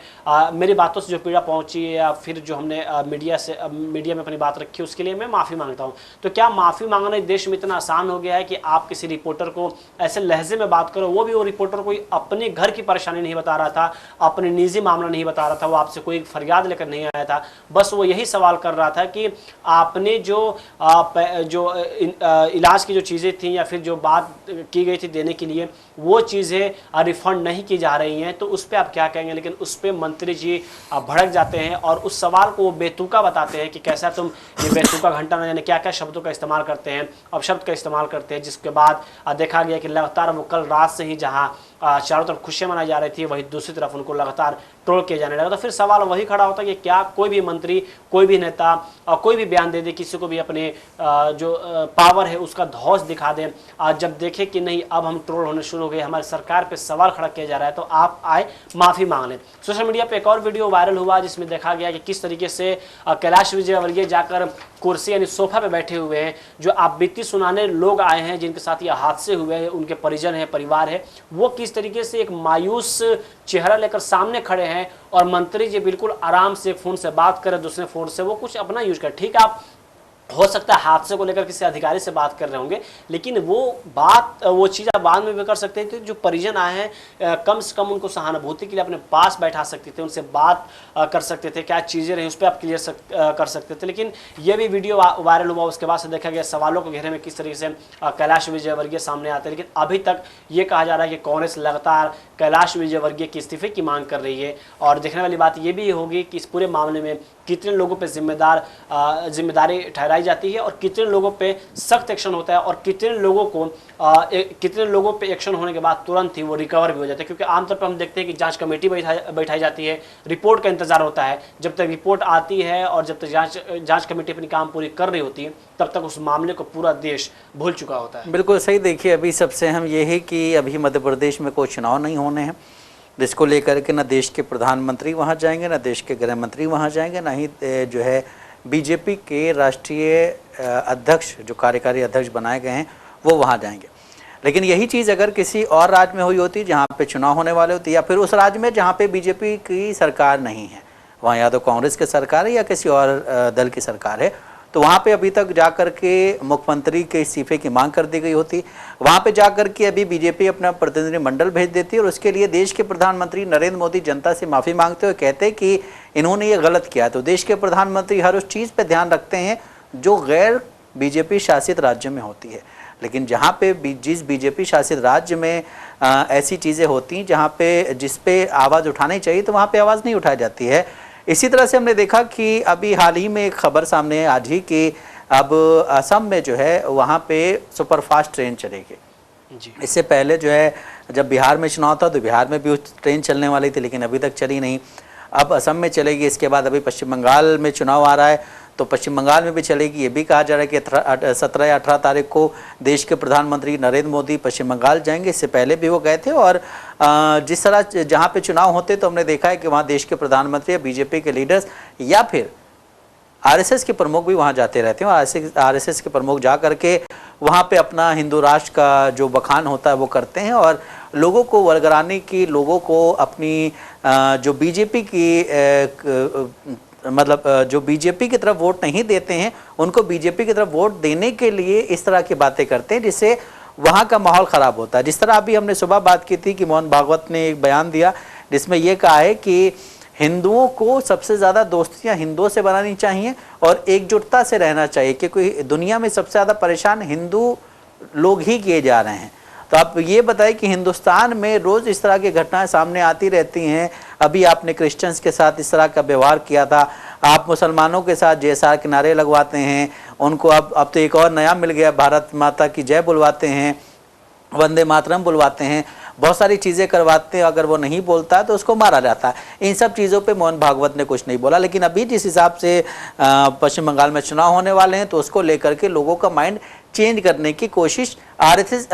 मेरी बातों से जो पीड़ा पहुंची या फिर जो हमने मीडिया में अपनी बात रखी उसके लिए मैं माफ़ी मांगता हूं। तो क्या माफ़ी मांगना देश में इतना आसान हो गया है कि आप किसी रिपोर्टर को ऐसे लहजे में बात करो, वो भी वो रिपोर्टर कोई अपने घर की परेशानी नहीं बता रहा था, अपने निजी मामला नहीं बता रहा था, वो आपसे कोई फरियाद लेकर नहीं आया था, बस वो यही सवाल कर रहा था कि आपने जो इलाज की जो चीज़ें थी या फिर जो बात की गई थी देने के लिए, वो चीज़ें रिफंड नहीं की जा रही हैं, तो उस पर आप क्या कहेंगे। लेकिन उस पर मंत्री जी भड़क जाते हैं और उस सवाल को वो बेतुका बताते हैं कि कैसा तुम ये बेतुका घंटा न जाने क्या क्या शब्दों का इस्तेमाल करते हैं, अपशब्द का इस्तेमाल करते हैं, जिसके बाद देखा गया कि लगातार वो कल रात से ही जहाँ चारों तरफ खुशियां मनाई जा रही थी, वही दूसरी तरफ उनको लगातार ट्रोल किया जाने लगा। तो फिर सवाल वही खड़ा होता है कि क्या कोई भी मंत्री, कोई भी नेता कोई भी बयान दे दे, किसी को भी अपने जो पावर है उसका धौंस दिखा दें, जब देखे कि नहीं अब हम ट्रोल होने शुरू हो गए, हमारी सरकार पे सवाल खड़ा किया जा रहा है, तो आप आए माफ़ी मांग लें। सोशल मीडिया पे एक और वीडियो वायरल हुआ जिसमें देखा गया कि किस तरीके से कैलाश विजयवर्गीय जाकर कुर्सी यानी सोफा पे बैठे हुए हैं, जो आप बीती सुनाने लोग आए हैं जिनके साथ ये हादसे हुए हैं, उनके परिजन है, परिवार है, वो किस तरीके से एक मायूस चेहरा लेकर सामने खड़े हैं और मंत्री जी बिल्कुल आराम से फोन से बात करें, दूसरे फोन से वो कुछ अपना यूज कर। ठीक है, आप हो सकता है हादसे को लेकर किसी अधिकारी से बात कर रहे होंगे, लेकिन वो चीज़ आप बाद में भी कर सकते थे। जो परिजन आए हैं कम से कम उनको सहानुभूति के लिए अपने पास बैठा सकते थे, उनसे बात कर सकते थे, क्या चीज़ें रही उस पर आप क्लियर कर सकते थे। लेकिन ये भी वीडियो वायरल हुआ, उसके बाद से देखा गया सवालों को घेरे में किस तरीके से कैलाश विजयवर्गीय सामने आते हैं। लेकिन अभी तक ये कहा जा रहा है कि कांग्रेस लगातार कैलाश विजयवर्गीय के इस्तीफे की मांग कर रही है, और देखने वाली बात ये भी होगी कि इस पूरे मामले में कितने लोगों पे जिम्मेदारी ठहराई जाती है और कितने लोगों पे सख्त एक्शन होता है और कितने लोगों पे एक्शन होने के बाद तुरंत ही वो रिकवर भी हो जाता है। क्योंकि आमतौर पर हम देखते हैं कि जांच कमेटी बैठाई जाती है, रिपोर्ट का इंतजार होता है, जब तक रिपोर्ट आती है और जब तक जांच कमेटी अपनी काम पूरी कर रही होती है तब तक उस मामले को पूरा देश भूल चुका होता है। बिल्कुल सही। देखिए, अभी सबसे हम ये है कि अभी मध्य प्रदेश में कोई चुनाव नहीं होने हैं, जिसको लेकर के ना देश के प्रधानमंत्री वहाँ जाएंगे, ना देश के गृह मंत्री वहाँ जाएंगे, ना ही जो है बीजेपी के राष्ट्रीय अध्यक्ष जो कार्यकारी अध्यक्ष बनाए गए हैं वो वहाँ जाएंगे। लेकिन यही चीज़ अगर किसी और राज्य में हुई होती जहाँ पे चुनाव होने वाले होते, या फिर उस राज्य में जहाँ पे बीजेपी की सरकार नहीं है, वहाँ या तो कांग्रेस की सरकार है या किसी और दल की सरकार है, तो वहाँ पे अभी तक जाकर के मुख्यमंत्री के इस्तीफे की मांग कर दी गई होती। वहाँ पे जाकर के अभी बीजेपी अपना प्रतिनिधिमंडल भेज देती है और उसके लिए देश के प्रधानमंत्री नरेंद्र मोदी जनता से माफ़ी मांगते हुए कहते हैं कि इन्होंने ये गलत किया। तो देश के प्रधानमंत्री हर उस चीज़ पे ध्यान रखते हैं जो गैर बीजेपी शासित राज्य में होती है। लेकिन जहाँ पे जिस बीजेपी शासित राज्य में ऐसी चीज़ें होती हैं जहाँ पे जिस पे आवाज़ उठानी चाहिए तो वहाँ पे आवाज़ नहीं उठाई जाती है। इसी तरह से हमने देखा कि अभी हाल ही में एक खबर सामने है आज ही कि अब असम में जो है वहाँ पे सुपरफास्ट ट्रेन चलेगी। इससे पहले जो है जब बिहार में चुनाव था तो बिहार में भी उस ट्रेन चलने वाली थी, लेकिन अभी तक चली नहीं। अब असम में चलेगी, इसके बाद अभी पश्चिम बंगाल में चुनाव आ रहा है तो पश्चिम बंगाल में भी चलेगी। ये भी कहा जा रहा है कि 17 या 18 तारीख को देश के प्रधानमंत्री नरेंद्र मोदी पश्चिम बंगाल जाएंगे। इससे पहले भी वो गए थे और जिस तरह जहाँ पे चुनाव होते तो हमने देखा है कि वहाँ देश के प्रधानमंत्री या बीजेपी के लीडर्स या फिर आरएसएस के प्रमुख भी वहाँ जाते रहते हैं और आरएसएस के प्रमुख जा करके वहाँ पे अपना हिंदू राष्ट्र का जो बखान होता है वो करते हैं और लोगों को वर्गराने की, लोगों को अपनी जो बीजेपी की मतलब जो बीजेपी की तरफ वोट नहीं देते हैं उनको बीजेपी की तरफ वोट देने के लिए इस तरह की बातें करते हैं जिससे वहाँ का माहौल ख़राब होता है। जिस तरह अभी हमने सुबह बात की थी कि मोहन भागवत ने एक बयान दिया जिसमें ये कहा है कि हिंदुओं को सबसे ज़्यादा दोस्तियाँ हिंदुओं से बनानी चाहिए और एकजुटता से रहना चाहिए, क्योंकि दुनिया में सबसे ज़्यादा परेशान हिंदू लोग ही किए जा रहे हैं। तो आप ये बताएं कि हिंदुस्तान में रोज इस तरह की घटनाएं सामने आती रहती हैं। अभी आपने क्रिश्चियंस के साथ इस तरह का व्यवहार किया था, आप मुसलमानों के साथ JSR के नारे लगवाते हैं, उनको अब तो एक और नया मिल गया, भारत माता की जय बुलवाते हैं, वंदे मातरम बुलवाते हैं, बहुत सारी चीज़ें करवाते हैं। अगर वो नहीं बोलता है तो उसको मारा जाता है। इन सब चीज़ों पे मोहन भागवत ने कुछ नहीं बोला। लेकिन अभी जिस हिसाब से पश्चिम बंगाल में चुनाव होने वाले हैं तो उसको लेकर के लोगों का माइंड चेंज करने की कोशिश RSS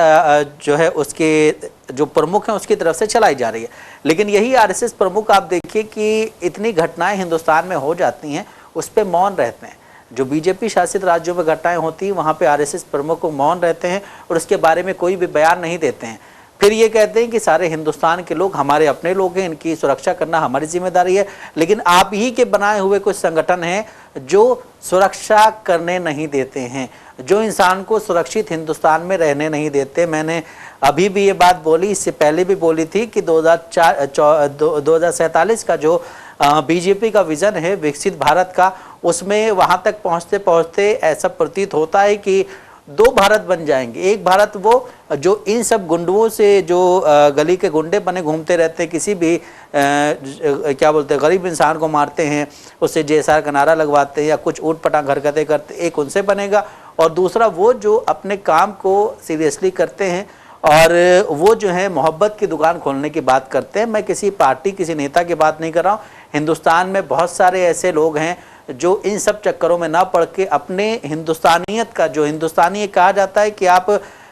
जो है उसके जो प्रमुख हैं उसकी तरफ से चलाई जा रही है। लेकिन यही RSS प्रमुख आप देखिए कि इतनी घटनाएं हिंदुस्तान में हो जाती हैं उस पर मौन रहते हैं। जो BJP शासित राज्यों में घटनाएं होती हैं वहाँ पे RSS प्रमुख मौन रहते हैं और उसके बारे में कोई भी बयान नहीं देते हैं। फिर ये कहते हैं कि सारे हिंदुस्तान के लोग हमारे अपने लोग हैं, इनकी सुरक्षा करना हमारी जिम्मेदारी है। लेकिन आप ही के बनाए हुए कुछ संगठन हैं जो सुरक्षा करने नहीं देते हैं, जो इंसान को सुरक्षित हिंदुस्तान में रहने नहीं देते। मैंने अभी भी ये बात बोली, इससे पहले भी बोली थी कि 2047 का जो BJP का विजन है विकसित भारत का, उसमें वहाँ तक पहुँचते पहुँचते ऐसा प्रतीत होता है कि 2 भारत बन जाएंगे। एक भारत वो जो इन सब गुंडों से, जो गली के गुंडे बने घूमते रहते हैं, किसी भी क्या बोलते हैं गरीब इंसान को मारते हैं, उससे JSR का नारा लगवाते हैं या कुछ ऊटपटांग हरकतें करते, एक उनसे बनेगा। और दूसरा वो जो अपने काम को सीरियसली करते हैं और वो जो है मोहब्बत की दुकान खोलने की बात करते हैं। मैं किसी पार्टी किसी नेता की बात नहीं कर रहा हूँ। हिंदुस्तान में बहुत सारे ऐसे लोग हैं जो इन सब चक्करों में ना पड़ के अपने हिंदुस्तानियत का, जो हिंदुस्तानी कहा जाता है कि आप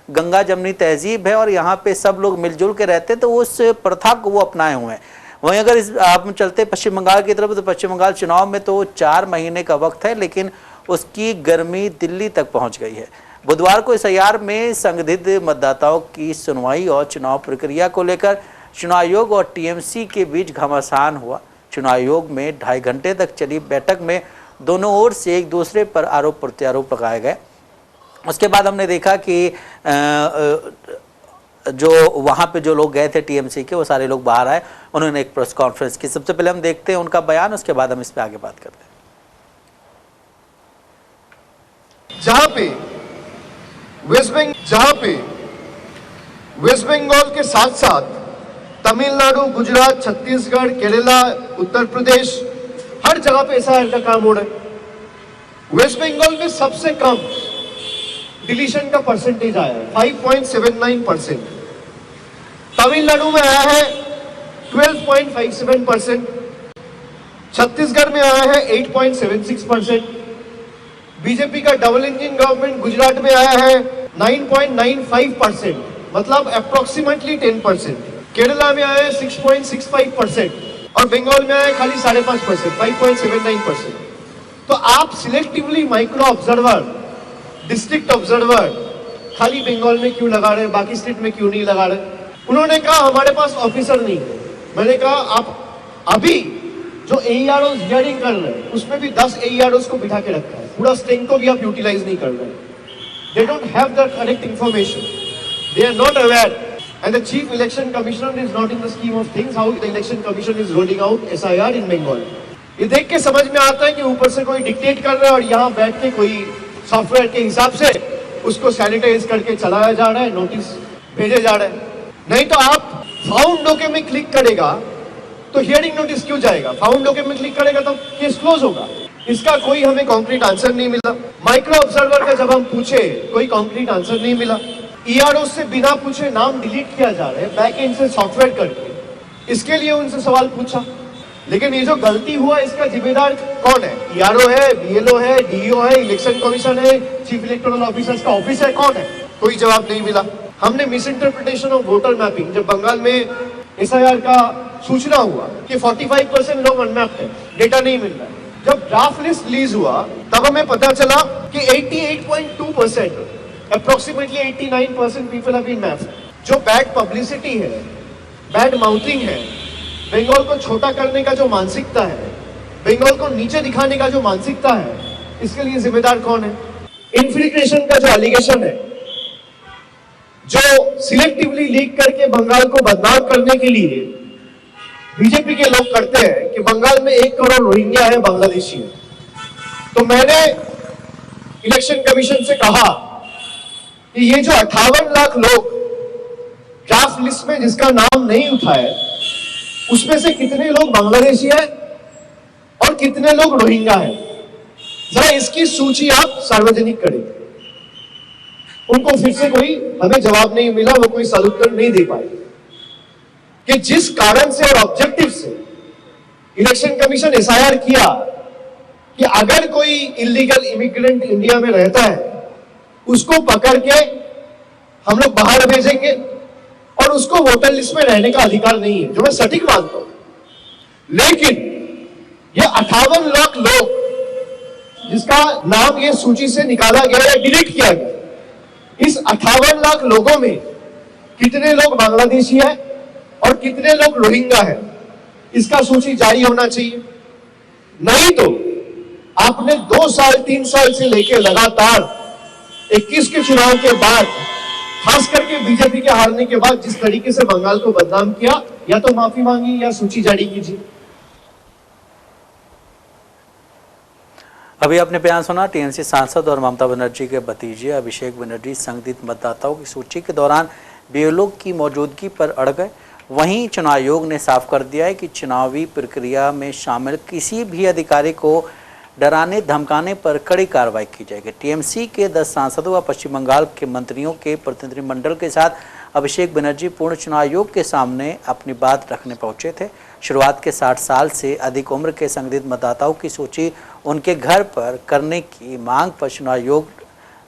गंगा जमनी तहजीब है और यहाँ पे सब लोग मिलजुल के रहते हैं, तो उस प्रथा को वो अपनाए हुए हैं। वहीं अगर आप चलते पश्चिम बंगाल की तरफ तो पश्चिम बंगाल चुनाव में तो 4 महीने का वक्त है, लेकिन उसकी गर्मी दिल्ली तक पहुँच गई है। बुधवार को SIR में संदिग्ध मतदाताओं की सुनवाई और चुनाव प्रक्रिया को लेकर चुनाव आयोग और TMC के बीच घमासान हुआ। चुनाव आयोग में 2.5 घंटे तक चली बैठक में दोनों ओर से एक दूसरे पर आरोप प्रत्यारोप लगाए गए। उसके बाद हमने देखा कि जो वहाँ पे जो लोग गए थे TMC के, वो सारे लोग बाहर आए, उन्होंने एक प्रेस कॉन्फ्रेंस की। सबसे पहले हम देखते हैं उनका बयान, उसके बाद हम इस पर आगे बात करते हैं। जहां पे वेस्ट बंगाल के साथ साथ तमिलनाडु, गुजरात, छत्तीसगढ़, केरला, उत्तर प्रदेश, हर जगह पे SIR का काम हो रहा है। वेस्ट बंगाल में सबसे कम डिलीशन का परसेंटेज आया है 5.79%। तमिलनाडु में आया है 12.57%, छत्तीसगढ़ में आया है 8.76%, BJP का डबल इंजन गवर्नमेंट गुजरात में आया है 9.95%, मतलब अप्रोक्सीमेटली 10%, केरला में आया है 6.65% और बंगाल में आया है खाली 5.5%, 5.79%। तो आप selectively micro observer, district observer खाली बंगाल में क्यों लगा रहे हैं, बाकी स्टेट में क्यों नहीं लगा रहे? उन्होंने कहा हमारे पास ऑफिसर नहीं है। मैंने कहा आप अभी जो AEROs हियरिंग कर रहे हैं उसमें भी 10 AEROs को बिठा के रखा है, पूरा स्ट्रेंथ को भी आप यूटिलाइज नहीं कर रहे हैं। They don't have the correct information. They are not aware. And the Chief Election Commissioner is not in the scheme of things how the Election Commission is rolling out SIR in Bengal. ये देख के समझ में आता है कि ऊपर से कोई डिक्टेट कर रहा है और यहाँ बैठ के कोई सॉफ्टवेयर के हिसाब से उसको सैनिटाइज करके चलाया जा रहा है, नोटिस भेजे जा रहे हैं। नहीं तो आप फाउंड ओके में क्लिक करेगा तो हियरिंग नोटिस क्यों जाएगा? फाउंड ओके में क्लिक करेगा तो केस क्लोज होगा। इसका कोई हमें कॉन्क्रीट आंसर नहीं मिला। माइक्रो ऑब्जर्वर का जब हम पूछे कोई कॉन्क्रीट आंसर नहीं मिला। ERO से बिना पूछे नाम डिलीट किया जा रहा है बैक एंड से सॉफ्टवेयर करके, इसके लिए उनसे सवाल पूछा। लेकिन ये जो गलती हुआ इसका जिम्मेदार कौन है? ERO है, BLO है, DO है, इलेक्शन कमीशन है, चीफ इलेक्टोरल ऑफिसर्स का ऑफिस है, कौन है? कोई जवाब नहीं मिला। हमने miss interpretation of voter mapping, जब बंगाल में SIR का सूचना हुआ कि 45% लोग अनमैप्ड है, डेटा नहीं मिल रहा है। जब ड्राफ्ट लिस्ट रिलीज हुआ तब हमें पता चला कि 88.2%, approximately 89% people have been mapped. जो बैड पब्लिसिटी है, बैड माउथिंग है, बंगाल को छोटा करने का जो मानसिकता है, बंगाल को नीचे दिखाने का जो मानसिकता है, इसके लिए जिम्मेदार कौन है? इन्फिल्ट्रेशन का जो एलिगेशन है, जो सिलेक्टिवली लीक करके बंगाल को बदनाम करने के लिए बीजेपी के लोग करते हैं कि बंगाल में 1 करोड़ रोहिंग्या है, बांग्लादेशी है। तो मैंने इलेक्शन कमीशन से कहा कि ये जो 58 लाख लोग ड्राफ्ट लिस्ट में जिसका नाम नहीं उठा है उसमें से कितने लोग बांग्लादेशी है और कितने लोग रोहिंग्या है, जरा इसकी सूची आप सार्वजनिक करें। उनको फिर से कोई हमें जवाब नहीं मिला, वो कोई सदुत्तर नहीं दे पाए कि जिस कारण से और ऑब्जेक्टिव से इलेक्शन कमीशन एसआईआर किया कि अगर कोई इलीगल इमिग्रेंट इंडिया में रहता है उसको पकड़ के हम लोग बाहर भेजेंगे और उसको वोटर लिस्ट में रहने का अधिकार नहीं है, जो मैं सटीक मानता हूं। लेकिन ये 58 लाख लोग जिसका नाम ये सूची से निकाला गया या डिलीट किया गया, इस 58 लाख लोगों में कितने लोग बांग्लादेशी है और कितने लोग रोहिंग्या है, इसका सूची जारी होना चाहिए। नहीं तो आपने 2 साल 3 साल से लेकर लगातार 21 के चुनाव के बाद, खास करके बीजेपी के हारने के बाद जिस तरीके से बंगाल को बदनाम किया, या तो माफी मांगी या सूची जारी कीजिए। अभी आपने बयान सुना टीएमसी सांसद और ममता बनर्जी के भतीजे अभिषेक बनर्जी संदिग्ध मतदाताओं की सूची के दौरान बीएलओ की मौजूदगी पर अड़ गए। वहीं चुनाव आयोग ने साफ कर दिया है कि चुनावी प्रक्रिया में शामिल किसी भी अधिकारी को डराने धमकाने पर कड़ी कार्रवाई की जाएगी। टीएमसी के 10 सांसदों व पश्चिम बंगाल के मंत्रियों के प्रतिनिधिमंडल के साथ अभिषेक बनर्जी पूर्ण चुनाव आयोग के सामने अपनी बात रखने पहुंचे थे। शुरुआत के 60 साल से अधिक उम्र के संदिग्ध मतदाताओं की सूची उनके घर पर करने की मांग पर चुनाव आयोग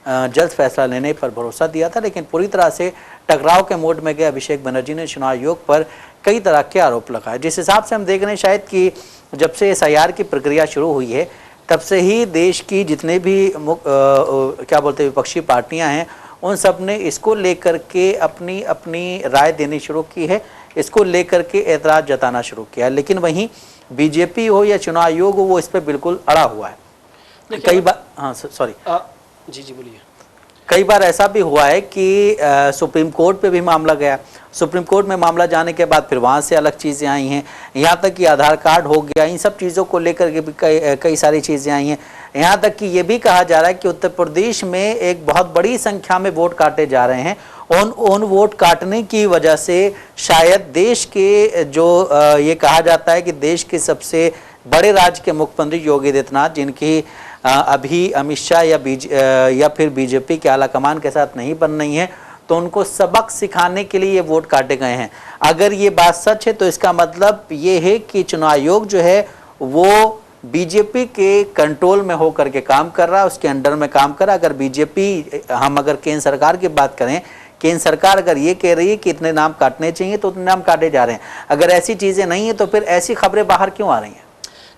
जल्द फैसला लेने पर भरोसा दिया था, लेकिन पूरी तरह से टकराव के मोड में गए अभिषेक बनर्जी ने चुनाव आयोग पर कई तरह के आरोप लगाए। जिस हिसाब से हम देख रहे हैं शायद कि जब से एसआईआर की प्रक्रिया शुरू हुई है तब से ही देश की जितने भी क्या बोलते हैं विपक्षी पार्टियां हैं उन सब ने इसको लेकर के अपनी अपनी राय देनी शुरू की है, इसको लेकर के एतराज जताना शुरू किया है। लेकिन वहीं बीजेपी हो या चुनाव आयोग हो वो इस पर बिल्कुल अड़ा हुआ है। कई बार सॉरी जी बोलिए। कई बार ऐसा भी हुआ है कि सुप्रीम कोर्ट पे भी मामला गया, सुप्रीम कोर्ट में मामला जाने के बाद फिर वहाँ से अलग चीज़ें आई हैं, यहाँ तक कि आधार कार्ड हो गया, इन सब चीज़ों को लेकर के भी कई सारी चीज़ें आई हैं। यहाँ तक कि ये भी कहा जा रहा है कि उत्तर प्रदेश में एक बहुत बड़ी संख्या में वोट काटे जा रहे हैं। उन वोट काटने की वजह से शायद देश के जो ये कहा जाता है कि देश के सबसे बड़े राज्य के मुख्यमंत्री योगी आदित्यनाथ, जिनकी अभी अमित शाह या फिर बीजेपी के आला कमान के साथ नहीं बन रही है, तो उनको सबक सिखाने के लिए ये वोट काटे गए हैं। अगर ये बात सच है तो इसका मतलब ये है कि चुनाव आयोग जो है वो बीजेपी के कंट्रोल में होकर के काम कर रहा है, उसके अंडर में काम कर रहा है। अगर बीजेपी, हम अगर केंद्र सरकार की बात करें, केंद्र सरकार अगर ये कह रही है कि इतने नाम काटने चाहिए तो उतने नाम काटे जा रहे हैं। अगर ऐसी चीजें नहीं है तो फिर ऐसी खबरें बाहर क्यों आ रही हैं?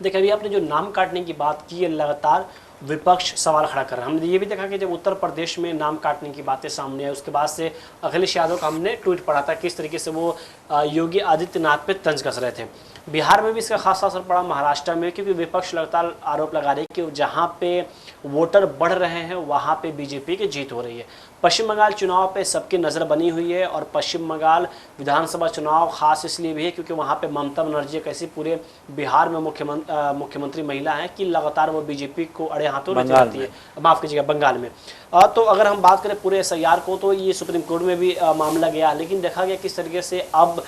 देखिए, अभी आपने जो नाम काटने की बात की है, लगातार विपक्ष सवाल खड़ा कर रहा है। हमने ये भी देखा कि जब उत्तर प्रदेश में नाम काटने की बातें सामने आई, उसके बाद से अखिलेश यादव का हमने ट्वीट पढ़ा था किस तरीके से वो योगी आदित्यनाथ पे तंज कस रहे थे। बिहार में भी इसका खासा असर पड़ा, महाराष्ट्र में, क्योंकि विपक्ष लगातार आरोप लगा रही है कि जहाँ पे वोटर बढ़ रहे हैं वहाँ पे बीजेपी की जीत हो रही है। पश्चिम बंगाल चुनाव पे सबकी नज़र बनी हुई है और पश्चिम बंगाल विधानसभा चुनाव खास इसलिए भी है क्योंकि वहाँ पे ममता बनर्जी एक ऐसी पूरे बिहार में मुख्यमंत्री महिला हैं कि लगातार वो बीजेपी को अड़े हाथों लेती रहती है। माफ़ कीजिएगा, बंगाल में। तो अगर हम बात करें पूरे एसआईआर को, तो ये सुप्रीम कोर्ट में भी मामला गया, लेकिन देखा गया किस तरीके से अब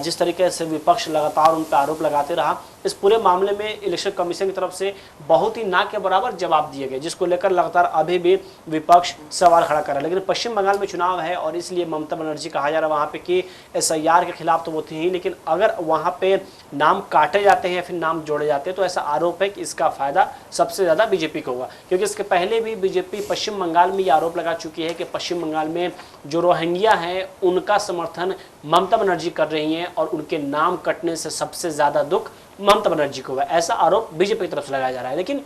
जिस तरीके से विपक्ष लगातार उन पर आरोप लगाते रहा, इस पूरे मामले में इलेक्शन कमीशन की तरफ से बहुत ही ना के बराबर जवाब दिए गए, जिसको लेकर लगातार अभी भी विपक्ष सवाल खड़ा कर रहा है। लेकिन पश्चिम बंगाल में चुनाव है और इसलिए ममता बनर्जी कहा जा रहा है वहाँ पे कि एसआईआर के खिलाफ तो वो थी ही, लेकिन अगर वहाँ पे नाम काटे जाते हैं या फिर नाम जोड़े जाते हैं तो ऐसा आरोप है कि इसका फायदा सबसे ज़्यादा बीजेपी को हुआ। क्योंकि इसके पहले भी बीजेपी पश्चिम बंगाल में ये आरोप लगा चुकी है कि पश्चिम बंगाल में जो रोहिंग्या हैं उनका समर्थन ममता बनर्जी कर रही हैं और उनके नाम कटने से सबसे ज़्यादा दुख ममता बनर्जी को हुआ। ऐसा आरोप बीजेपी की तरफ से लगाया जा रहा है। लेकिन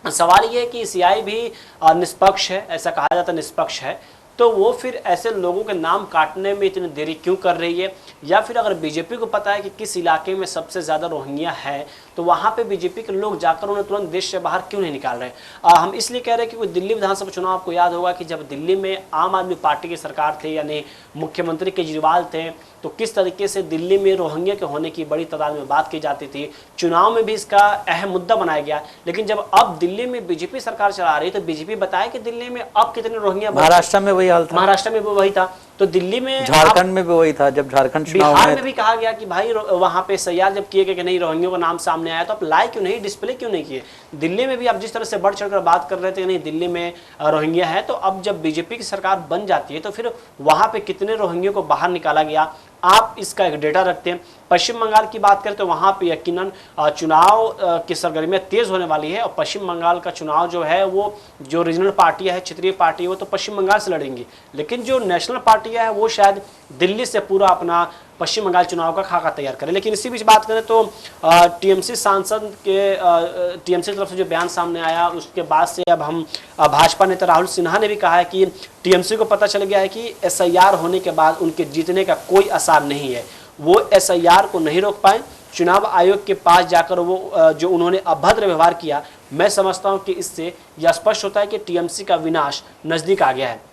सवाल ये है कि सीआई भी निष्पक्ष है, ऐसा कहा जाता है निष्पक्ष है, तो वो फिर ऐसे लोगों के नाम काटने में इतनी देरी क्यों कर रही है? या फिर अगर बीजेपी को पता है कि किस इलाके में सबसे ज़्यादा रोहिंग्या है तो वहाँ पे बीजेपी के लोग जाकर उन्हें तुरंत देश से बाहर क्यों नहीं निकाल रहे? हम इसलिए कह रहे हैं कि दिल्ली विधानसभा चुनाव आपको याद होगा कि जब दिल्ली में आम आदमी पार्टी की सरकार थी, यानी मुख्यमंत्री केजरीवाल थे, तो किस तरीके से दिल्ली में रोहिंग्या के होने की बड़ी तादाद में बात की जाती थी। चुनाव में भी इसका अहम मुद्दा बनाया गया। लेकिन जब अब दिल्ली में बीजेपी सरकार चला रही तो बीजेपी बताए कि दिल्ली में अब कितने रोहिंग्या, महाराष्ट्र में वही हाल था, महाराष्ट्र में वही था। तो दिल्ली में झारखंड में भी वही था, जब झारखंड चुनाव बिहार में भी कहा गया कि भाई वहां पे एसआईआर जब किए गए कि नहीं रोहिंग्यों का नाम सामने आया तो आप लाइव क्यों नहीं, डिस्प्ले क्यों नहीं किए। दिल्ली में भी आप जिस तरह से बढ़ चढ़कर बात कर रहे थे कि नहीं दिल्ली में रोहिंग्या है, तो अब जब बीजेपी की सरकार बन जाती है तो फिर वहां पे कितने रोहिंग्यों को बाहर निकाला गया, आप इसका एक डेटा रखते हैं। पश्चिम बंगाल की बात करें तो वहां पे यकीनन चुनाव की सरगर्मियां तेज होने वाली है और पश्चिम बंगाल का चुनाव जो है वो जो रीजनल पार्टियां है, क्षेत्रीय पार्टी है, वो तो पश्चिम बंगाल से लड़ेंगी, लेकिन जो नेशनल पार्टियां है वो शायद दिल्ली से पूरा अपना पश्चिम बंगाल चुनाव का खाका तैयार करें। लेकिन इसी बीच बात करें तो टीएमसी सांसद के टीएमसी की तरफ से जो बयान सामने आया उसके बाद से अब हम भाजपा नेता राहुल सिन्हा ने भी कहा है कि टीएमसी को पता चल गया है कि एसआईआर होने के बाद उनके जीतने का कोई आसार नहीं है, वो एसआईआर को नहीं रोक पाए। चुनाव आयोग के पास जाकर वो जो उन्होंने अभद्र व्यवहार किया, मैं समझता हूं कि इससे यह स्पष्ट होता है कि टीएमसी का विनाश नजदीक आ गया है।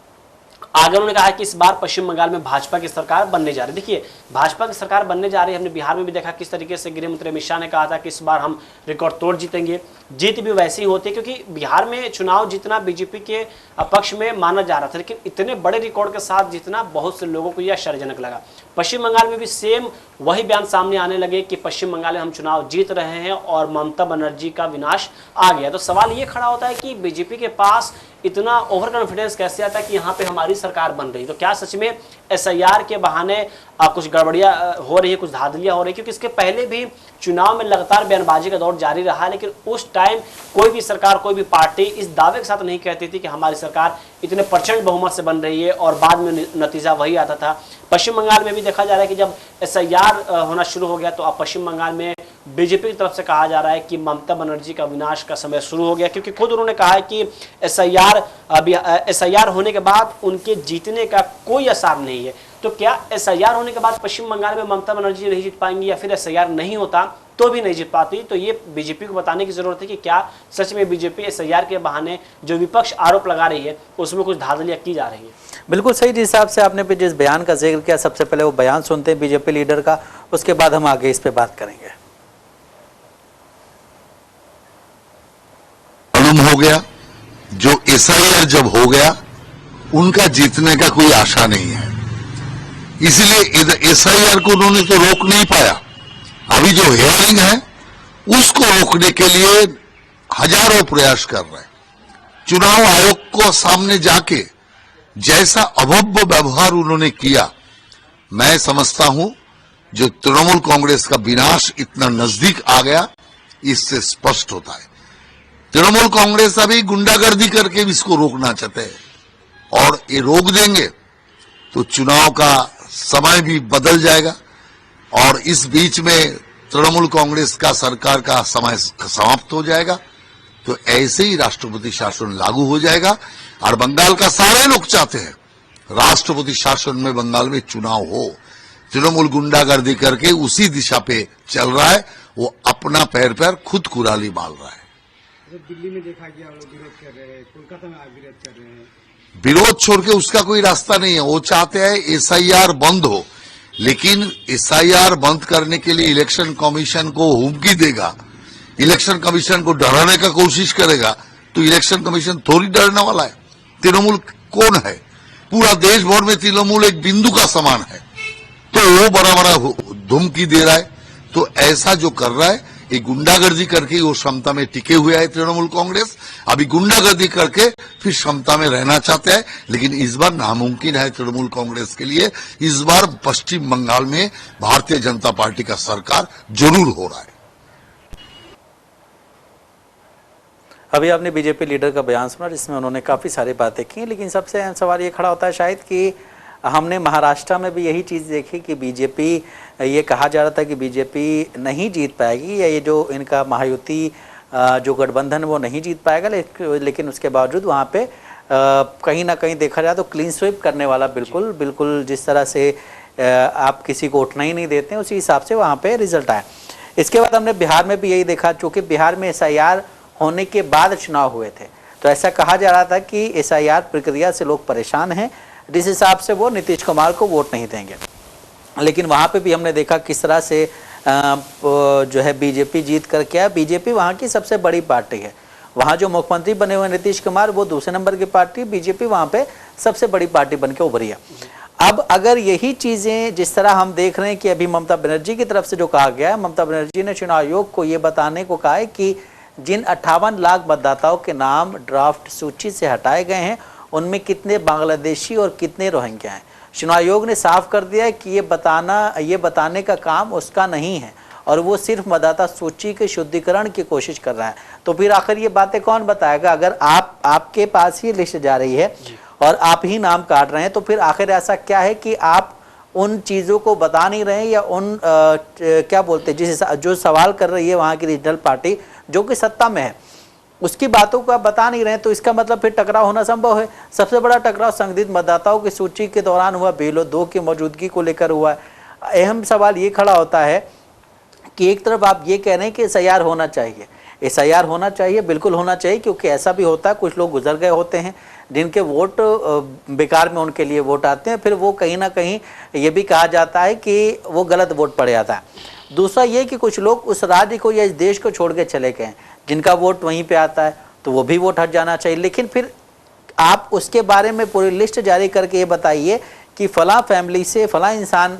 आगे उन्होंने कहा कि इस बार पश्चिम बंगाल में भाजपा की सरकार बनने जा रही है। देखिए भाजपा की सरकार बनने जा रही है, हमने बिहार में भी देखा किस तरीके से गृह मंत्री अमित शाह ने कहा था कि इस बार हम रिकॉर्ड तोड़ जीतेंगे। जीत भी वैसी ही होती है क्योंकि बिहार में चुनाव जीतना बीजेपी के पक्ष में माना जा रहा था, लेकिन इतने बड़े रिकॉर्ड के साथ जीतना बहुत से लोगों को यह आश्चर्यजनक लगा। पश्चिम बंगाल में भी सेम वही बयान सामने आने लगे कि पश्चिम बंगाल में हम चुनाव जीत रहे हैं और ममता बनर्जी का विनाश आ गया। तो सवाल ये खड़ा होता है कि बीजेपी के पास इतना ओवर कॉन्फिडेंस कैसे आता है कि यहाँ पे हमारी सरकार बन रही, तो क्या सच में एसआईआर के बहाने कुछ गड़बड़ियां हो रही है, कुछ धांधलियां हो रही है? क्योंकि इसके पहले भी चुनाव में लगातार बयानबाजी का दौर जारी रहा, लेकिन उस टाइम कोई भी सरकार, कोई भी पार्टी इस दावे के साथ नहीं कहती थी कि हमारी सरकार इतने प्रचंड बहुमत से बन रही है और बाद में नतीजा वही आता था। पश्चिम बंगाल में भी देखा जा रहा है कि जब एसआईआर होना शुरू हो गया तो अब पश्चिम बंगाल में बीजेपी की तरफ से कहा जा रहा है कि ममता बनर्जी का विनाश का समय शुरू हो गया, क्योंकि खुद उन्होंने कहा है कि एसआईआर होने के बाद उनके जीतने का कोई आसार नहीं है। तो क्या एसआईआर होने के बाद पश्चिम बंगाल में ममता बनर्जी नहीं जीत पाएंगी या फिर एसआईआर नहीं होता तो भी नहीं जीत पाती? तो ये बीजेपी को बताने की जरूरत है कि क्या सच में बीजेपी एसआईआर के बहाने जो विपक्ष आरोप लगा रही है उसमें कुछ धांधलियां की जा रही है। बिल्कुल सही, जिस हिसाब से आपने जिस बयान का जिक्र किया, सबसे पहले वो बयान सुनते हैं बीजेपी लीडर का, उसके बाद हम आगे इस पे बात करेंगे। मालूम हो गया जो एसआईआर जब हो गया उनका जीतने का कोई आशा नहीं है, इसलिए एसआईआर को उन्होंने तो रोक नहीं पाया। अभी जो हियरिंग है उसको रोकने के लिए हजारों प्रयास कर रहे हैं। चुनाव आयोग को सामने जाके जैसा अभव्य व्यवहार उन्होंने किया, मैं समझता हूं जो तृणमूल कांग्रेस का विनाश इतना नजदीक आ गया, इससे स्पष्ट होता है। तृणमूल कांग्रेस अभी गुंडागर्दी करके इसको रोकना चाहते हैं और ये रोक देंगे तो चुनाव का समय भी बदल जाएगा और इस बीच में तृणमूल कांग्रेस का सरकार का समय समाप्त हो जाएगा। तो ऐसे ही राष्ट्रपति शासन लागू हो जाएगा और बंगाल का सारे लोग चाहते हैं राष्ट्रपति शासन में बंगाल में चुनाव हो। तृणमूल गुंडागर्दी करके उसी दिशा पे चल रहा है, वो अपना पैर पर खुद कुराली मार रहा है। दिल्ली में देखा गया लोग विरोध कर रहे हैं, कोलकाता में विरोध कर रहे हैं। विरोध छोड़ के उसका कोई रास्ता नहीं है। वो चाहते हैं एसआईआर बंद हो, लेकिन एसआईआर बंद करने के लिए इलेक्शन कमीशन को हुमकी देगा, इलेक्शन कमीशन को डराने का कोशिश करेगा, तो इलेक्शन कमीशन थोड़ी डरने वाला है। तृणमूल कौन है? पूरा देश भर में तृणमूल एक बिंदु का समान है, तो वो बड़ा बड़ा धमकी दे रहा है। तो ऐसा जो कर रहा है ये गुंडागर्दी करके वो क्षमता में टिके हुए है तृणमूल कांग्रेस। अभी गुंडागर्दी करके फिर क्षमता में रहना चाहते हैं, लेकिन इस बार नामुमकिन है तृणमूल कांग्रेस के लिए। इस बार पश्चिम बंगाल में भारतीय जनता पार्टी का सरकार जरूर हो रहा है। अभी आपने बीजेपी लीडर का बयान सुना जिसमें उन्होंने काफ़ी सारी बातें की, लेकिन सबसे अहम सवाल ये खड़ा होता है शायद कि हमने महाराष्ट्र में भी यही चीज़ देखी कि बीजेपी, ये कहा जा रहा था कि बीजेपी नहीं जीत पाएगी या ये जो इनका महायुति जो गठबंधन वो नहीं जीत पाएगा, लेकिन उसके बावजूद वहाँ पे कहीं ना कहीं देखा जाए तो क्लीन स्वीप करने वाला बिल्कुल जिस तरह से आप किसी को उठना ही नहीं देते हैं उसी हिसाब से वहाँ पे रिजल्ट आया। इसके बाद हमने बिहार में भी यही देखा, चूँकि बिहार में एसआईआर होने के बाद चुनाव हुए थे तो ऐसा कहा जा रहा था कि एसआईआर प्रक्रिया से लोग परेशान हैं, जिस हिसाब से वो नीतीश कुमार को वोट नहीं देंगे। लेकिन वहाँ पे भी हमने देखा किस तरह से जो है बीजेपी जीत कर क्या, बीजेपी वहाँ की सबसे बड़ी पार्टी है। वहाँ जो मुख्यमंत्री बने हुए नीतीश कुमार वो दूसरे नंबर की पार्टी, बीजेपी वहाँ पे सबसे बड़ी पार्टी बन के उभरी है। अब अगर यही चीजें जिस तरह हम देख रहे हैं कि अभी ममता बनर्जी की तरफ से जो कहा गया है, ममता बनर्जी ने चुनाव आयोग को ये बताने को कहा है कि जिन 58 लाख मतदाताओं के नाम ड्राफ्ट सूची से हटाए गए हैं उनमें कितने बांग्लादेशी और कितने रोहिंग्या हैं। चुनाव आयोग ने साफ कर दिया है कि ये बताने का काम उसका नहीं है और वो सिर्फ मतदाता सूची के शुद्धिकरण की कोशिश कर रहा है। तो फिर आखिर ये बातें कौन बताएगा? अगर आपके पास ही लिस्ट जा रही है और आप ही नाम काट रहे हैं तो फिर आखिर ऐसा क्या है कि आप उन चीज़ों को बता नहीं रहे हैं, या उन क्या बोलते हैं जिस जो सवाल कर रही है वहाँ की रीजनल पार्टी जो कि सत्ता में है उसकी बातों को आप बता नहीं रहे हैं, तो इसका मतलब फिर टकराव होना संभव है। सबसे बड़ा टकराव संदिग्ध मतदाताओं की सूची के दौरान हुआ, BELO 2 की मौजूदगी को लेकर हुआ है। अहम सवाल ये खड़ा होता है कि एक तरफ आप ये कह रहे हैं कि SIR होना चाहिए, SIR होना चाहिए, बिल्कुल होना चाहिए, क्योंकि ऐसा भी होता है कुछ लोग गुजर गए होते हैं जिनके वोट बेकार में उनके लिए वोट आते हैं, फिर वो कहीं ना कहीं ये भी कहा जाता है कि वो गलत वोट पड़ जाता है। दूसरा ये कि कुछ लोग उस राज्य को या इस देश को छोड़ के चले गए हैं जिनका वोट वहीं पे आता है, तो वो भी वोट हट जाना चाहिए। लेकिन फिर आप उसके बारे में पूरी लिस्ट जारी करके ये बताइए कि फलां फैमिली से फलां इंसान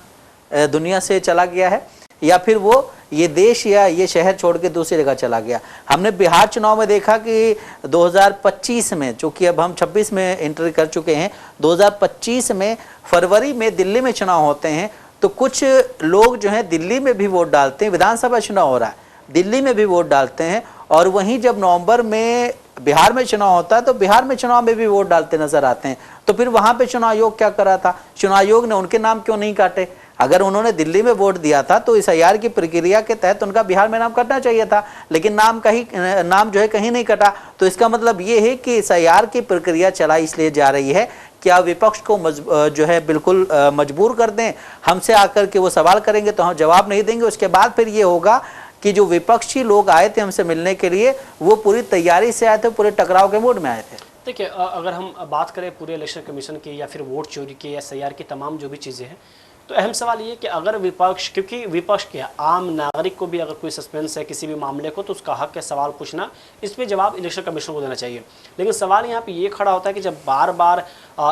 दुनिया से चला गया है या फिर वो ये देश या ये शहर छोड़ के दूसरी जगह चला गया। हमने बिहार चुनाव में देखा कि 2025 में, चूँकि अब हम 26 में एंट्री कर चुके हैं, 2025 में फरवरी में दिल्ली में चुनाव होते हैं, तो कुछ लोग जो हैं दिल्ली में भी वोट डालते हैं, विधानसभा चुनाव हो रहा है, दिल्ली में भी वोट डालते हैं, और वहीं जब नवंबर में बिहार में चुनाव होता है तो बिहार में चुनाव में भी वोट डालते नजर आते हैं। तो फिर वहां पे चुनाव आयोग क्या कर रहा था? चुनाव आयोग ने उनके नाम क्यों नहीं काटे? अगर उन्होंने दिल्ली में वोट दिया था तो इस SIR की प्रक्रिया के तहत उनका बिहार में नाम कटना चाहिए था, लेकिन नाम जो है कहीं नहीं कटा। तो इसका मतलब ये है कि SIR की प्रक्रिया चलाई इसलिए जा रही है क्या विपक्ष को जो है बिल्कुल मजबूर कर दें, हमसे आकर के वो सवाल करेंगे तो हम जवाब नहीं देंगे। उसके बाद फिर ये होगा कि जो विपक्षी लोग आए थे हमसे मिलने के लिए वो पूरी तैयारी से आए थे, पूरे टकराव के मूड में आए थे। देखिए, अगर हम बात करें पूरे इलेक्शन कमीशन की या फिर वोट चोरी की या SIR की तमाम जो भी चीज़ें हैं, तो अहम सवाल ये कि अगर विपक्ष, क्योंकि विपक्ष क्या आम नागरिक को भी अगर कोई सस्पेंस है किसी भी मामले को तो उसका हक है सवाल पूछना, इस पर जवाब इलेक्शन कमीशन को देना चाहिए। लेकिन सवाल यहाँ पे ये खड़ा होता है कि जब बार बार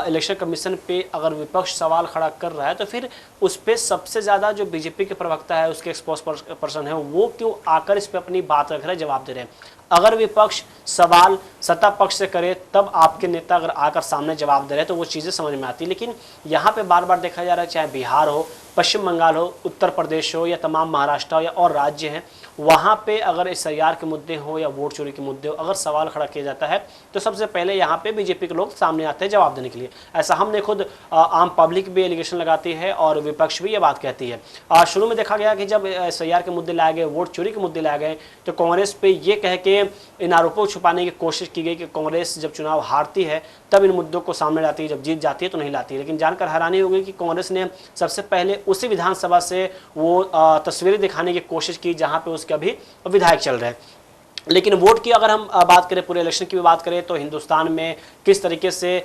इलेक्शन कमीशन पे अगर विपक्ष सवाल खड़ा कर रहा है तो फिर उस पर सबसे ज़्यादा जो BJP के प्रवक्ता है, उसके एक्सपोज पर्सन है, वो क्यों आकर इस पर अपनी बात रख रहे हैं, जवाब दे रहे हैं। अगर विपक्ष सवाल सत्ता पक्ष से करे तब आपके नेता अगर आकर सामने जवाब दे रहे हैं तो वो चीज़ें समझ में आती है। लेकिन यहाँ पे बार बार देखा जा रहा है, चाहे बिहार हो, पश्चिम बंगाल हो, उत्तर प्रदेश हो या तमाम महाराष्ट्र हो या और राज्य हैं, वहाँ पे अगर SIR के मुद्दे हो या वोट चोरी के मुद्दे हो, अगर सवाल खड़ा किया जाता है तो सबसे पहले यहाँ पे BJP के लोग सामने आते हैं जवाब देने के लिए। ऐसा हमने खुद आम पब्लिक भी एलिगेशन लगाती है और विपक्ष भी ये बात कहती है। शुरू में देखा गया कि जब SIR के मुद्दे लाए गए, वोट चोरी के मुद्दे लाए गए, तो कांग्रेस पे ये कह के इन आरोपों को छुपाने की कोशिश की गई कि कांग्रेस जब चुनाव हारती है तब इन मुद्दों को सामने लाती है, जब जीत जाती है तो नहीं लाती है। लेकिन जानकर हैरानी हो गई कि कांग्रेस ने सबसे पहले उसी विधानसभा से वो तस्वीरें दिखाने की कोशिश की जहां पे उसके अभी विधायक चल रहे हैं। लेकिन वोट की अगर हम बात करें, पूरे इलेक्शन की भी बात करें, तो हिंदुस्तान में किस तरीके से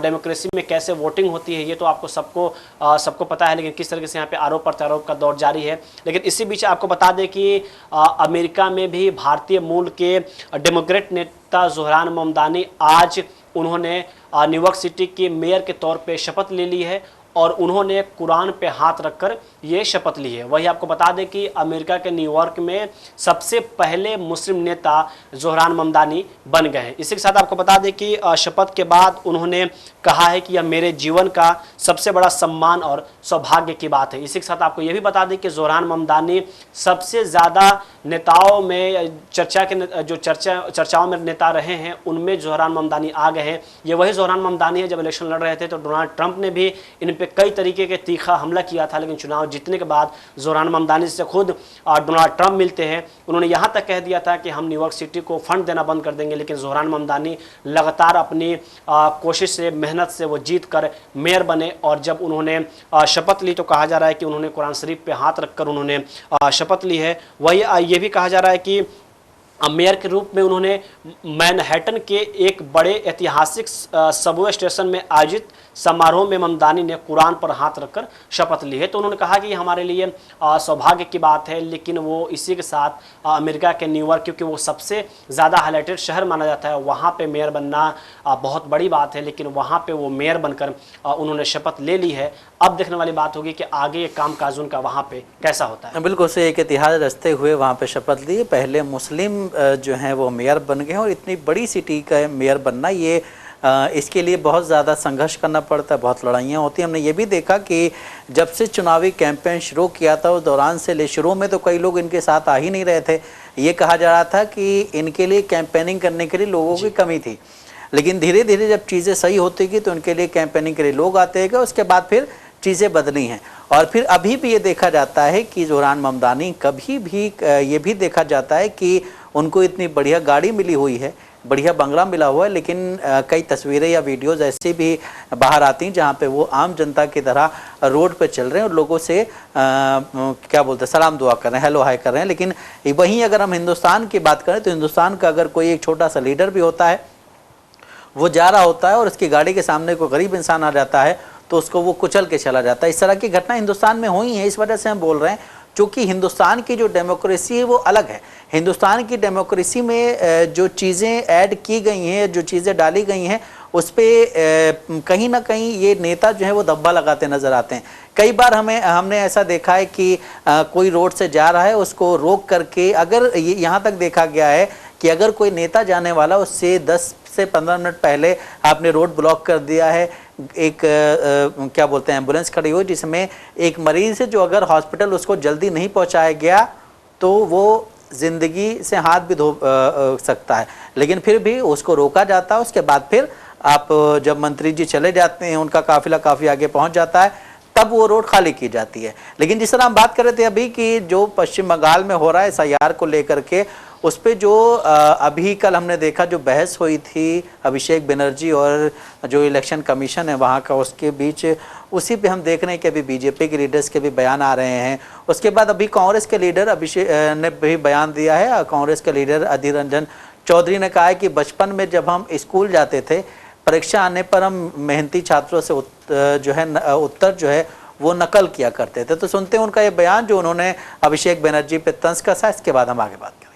डेमोक्रेसी में कैसे वोटिंग होती है ये तो आपको सबको पता है। लेकिन किस तरीके से यहाँ पे आरोप प्रत्यारोप का दौर जारी है। लेकिन इसी बीच आपको बता दें कि अमेरिका में भी भारतीय मूल के डेमोक्रेट नेता ज़ोहरान ममदानी आज उन्होंने न्यूयॉर्क सिटी के मेयर के तौर पे शपथ ले ली है और उन्होंने कुरान पे हाथ रखकर ये शपथ ली है। वही आपको बता दें कि अमेरिका के न्यूयॉर्क में सबसे पहले मुस्लिम नेता ज़ोहरान ममदानी बन गए हैं। इसी के साथ आपको बता दें कि शपथ के बाद उन्होंने कहा है कि यह मेरे जीवन का सबसे बड़ा सम्मान और सौभाग्य की बात है। इसी के साथ आपको यह भी बता दें कि ज़ोहरान ममदानी सबसे ज़्यादा नेताओं में चर्चाओं में नेता रहे हैं, उनमें ज़ोहरान ममदानी आ गए हैं। ये वही ज़ोहरान ममदानी है जब इलेक्शन लड़ रहे थे तो डोनाल्ड ट्रंप ने भी इन पे कई तरीके के तीखा हमला किया था, लेकिन चुनाव जीतने के बाद ज़ोहरान ममदानी से खुद डोनाल्ड ट्रंप मिलते हैं। उन्होंने यहाँ तक कह दिया था कि हम न्यूयॉर्क सिटी को फंड देना बंद कर देंगे, लेकिन ज़ोहरान ममदानी लगातार अपनी कोशिश से, मेहनत से वो जीत कर मेयर बने। और जब उन्होंने शपथ ली तो कहा जा रहा है कि उन्होंने कुरान शरीफ पे हाथ रखकर उन्होंने शपथ ली है। वही ये भी कहा जा रहा है कि मेयर के रूप में उन्होंने मैनहट्टन के एक बड़े ऐतिहासिक सबवे स्टेशन में आयोजित समारोह में ममदानी ने कुरान पर हाथ रखकर शपथ ली है। तो उन्होंने कहा कि ये हमारे लिए सौभाग्य की बात है, लेकिन वो इसी के साथ अमेरिका के न्यूयॉर्क, क्योंकि वो सबसे ज़्यादा हाईलाइटेड शहर माना जाता है, वहाँ पे मेयर बनना बहुत बड़ी बात है, लेकिन वहाँ पे वो मेयर बनकर उन्होंने शपथ ले ली है। अब देखने वाली बात होगी कि आगे ये काम काज उनका वहाँ पे कैसा होता है। बिल्कुल से एक इतिहास रचते हुए वहाँ पे शपथ ली। पहले मुस्लिम जो हैं वो मेयर बन गए और इतनी बड़ी सिटी का मेयर बनना, ये इसके लिए बहुत ज़्यादा संघर्ष करना पड़ता है, बहुत लड़ाइयाँ होती हैं। हमने ये भी देखा कि जब से चुनावी कैंपेन शुरू किया था उस दौरान से शुरू में तो कई लोग इनके साथ आ ही नहीं रहे थे। ये कहा जा रहा था कि इनके लिए कैंपेनिंग करने के लिए लोगों की कमी थी, लेकिन धीरे धीरे जब चीज़ें सही होती गई तो उनके लिए कैंपेनिंग के लिए लोग आते गए। उसके बाद फिर चीज़ें बदली हैं और फिर अभी भी ये देखा जाता है कि जोहरान ममदानी कभी भी ये भी देखा जाता है कि उनको इतनी बढ़िया गाड़ी मिली हुई है, बढ़िया बंगला मिला हुआ है, लेकिन कई तस्वीरें या वीडियोज़ ऐसी भी बाहर आती हैं जहाँ पे वो आम जनता की तरह रोड पे चल रहे हैं और लोगों से क्या बोलते हैं, सलाम दुआ कर रहे हैं, हेलो हाय कर रहे हैं। लेकिन वहीं अगर हम हिंदुस्तान की बात करें तो हिंदुस्तान का अगर कोई एक छोटा सा लीडर भी होता है, वो जा रहा होता है और उसकी गाड़ी के सामने कोई गरीब इंसान आ जाता है तो उसको वो कुचल के चला जाता है। इस तरह की घटना हिंदुस्तान में हुई है। इस वजह से हम बोल रहे हैं क्योंकि हिंदुस्तान की जो डेमोक्रेसी है वो अलग है। हिंदुस्तान की डेमोक्रेसी में जो चीज़ें ऐड की गई हैं, जो चीज़ें डाली गई हैं, उस पर कहीं ना कहीं ये नेता जो है वो धब्बा लगाते नज़र आते हैं। कई बार हमने ऐसा देखा है कि कोई रोड से जा रहा है, उसको रोक करके, अगर यहाँ तक देखा गया है कि अगर कोई नेता जाने वाला उससे 10 से 15 मिनट पहले आपने रोड ब्लॉक कर दिया है, एक क्या बोलते हैं एम्बुलेंस खड़ी हुई जिसमें एक मरीज है जो अगर हॉस्पिटल उसको जल्दी नहीं पहुंचाया गया तो वो ज़िंदगी से हाथ भी धो सकता है, लेकिन फिर भी उसको रोका जाता है। उसके बाद फिर आप जब मंत्री जी चले जाते हैं, उनका काफिला काफ़ी आगे पहुंच जाता है, तब वो रोड खाली की जाती है। लेकिन जिस तरह हम बात कर रहे थे अभी कि जो पश्चिम बंगाल में हो रहा है SIR को लेकर के, उस पर जो अभी कल हमने देखा जो बहस हुई थी अभिषेक बनर्जी और जो इलेक्शन कमीशन है वहाँ का, उसके बीच उसी पे हम देख रहे हैं कि अभी बीजेपी के लीडर्स के भी बयान आ रहे हैं। उसके बाद अभी कांग्रेस के लीडर अभिषेक ने भी बयान दिया है। कांग्रेस के लीडर अधीर रंजन चौधरी ने कहा है कि बचपन में जब हम स्कूल जाते थे, परीक्षा आने पर हम मेहनती छात्रों से उत्तर जो है वो नकल किया करते थे। तो सुनते हैं उनका ये बयान जो उन्होंने अभिषेक बनर्जी पे तंज कसा। इसके बाद हम आगे बात करेंगे।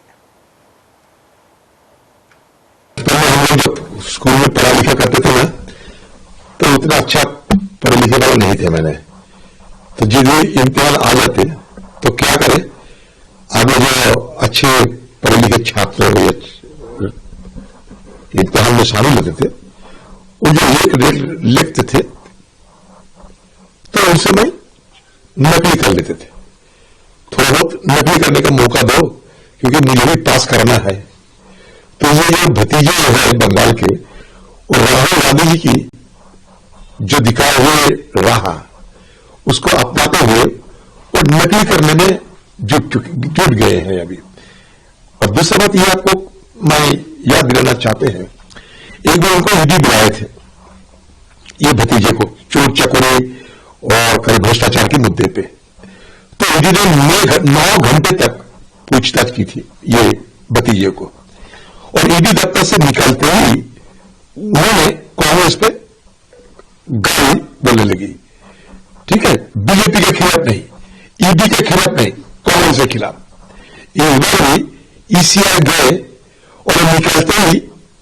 स्कूल में पढ़ा लिखा करते थे ना, तो उतना अच्छा पढ़े लिखे वाला नहीं थे मैंने, तो जिस दिन इम्तिहान आ जाते तो क्या करें, अब जो अच्छे पढ़े लिखे छात्र इम्तिहान में शामिल होते थे, वो जो लिखते थे तो उस समय नकली कर लेते थे। थोड़ा बहुत नकली करने का मौका दो क्योंकि मुझे भी पास करना है। तो ये जो भतीजे है बंगाल के, और राहुल गांधी जी की जो दिखाए हुए राह उसको अपनाते हुए और नकली करने में जुट गए हैं अभी। और दूसरा बात ये आपको मैं याद दिलाना चाहते हैं, एक बार उनको ईडी बुलाए थे, ये भतीजे को चोर चकोरी और कई भ्रष्टाचार के मुद्दे पे, तो ईडी ने 9 घंटे तक पूछताछ की थी ये भतीजे को, और ईडी दफ्तर से निकलते ही उन्होंने कांग्रेस पे गाली बोलने लगी। ठीक है, बीजेपी के खिलाफ नहीं, ईडी के खिलाफ नहीं, कांग्रेस के खिलाफ। ये ईसीआई गए और निकलते ही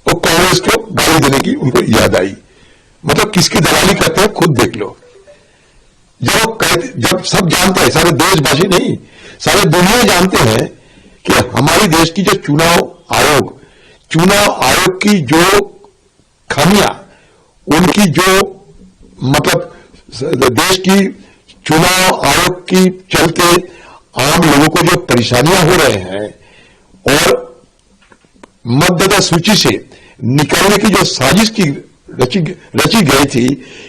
वो कांग्रेस को गाली देने की उनको याद आई। मतलब किसकी दलाली करते हैं खुद देख लो। जब सब जानते हैं, सारे देशवासी नहीं सारे दुनिया जानते हैं कि हमारे देश की जो चुनाव आयोग की जो खामियां, उनकी जो मतलब देश की चुनाव आयोग की चलते आम लोगों को जो परेशानियां हो रहे हैं और मतदाता सूची से निकालने की जो साजिश की रची गई थी,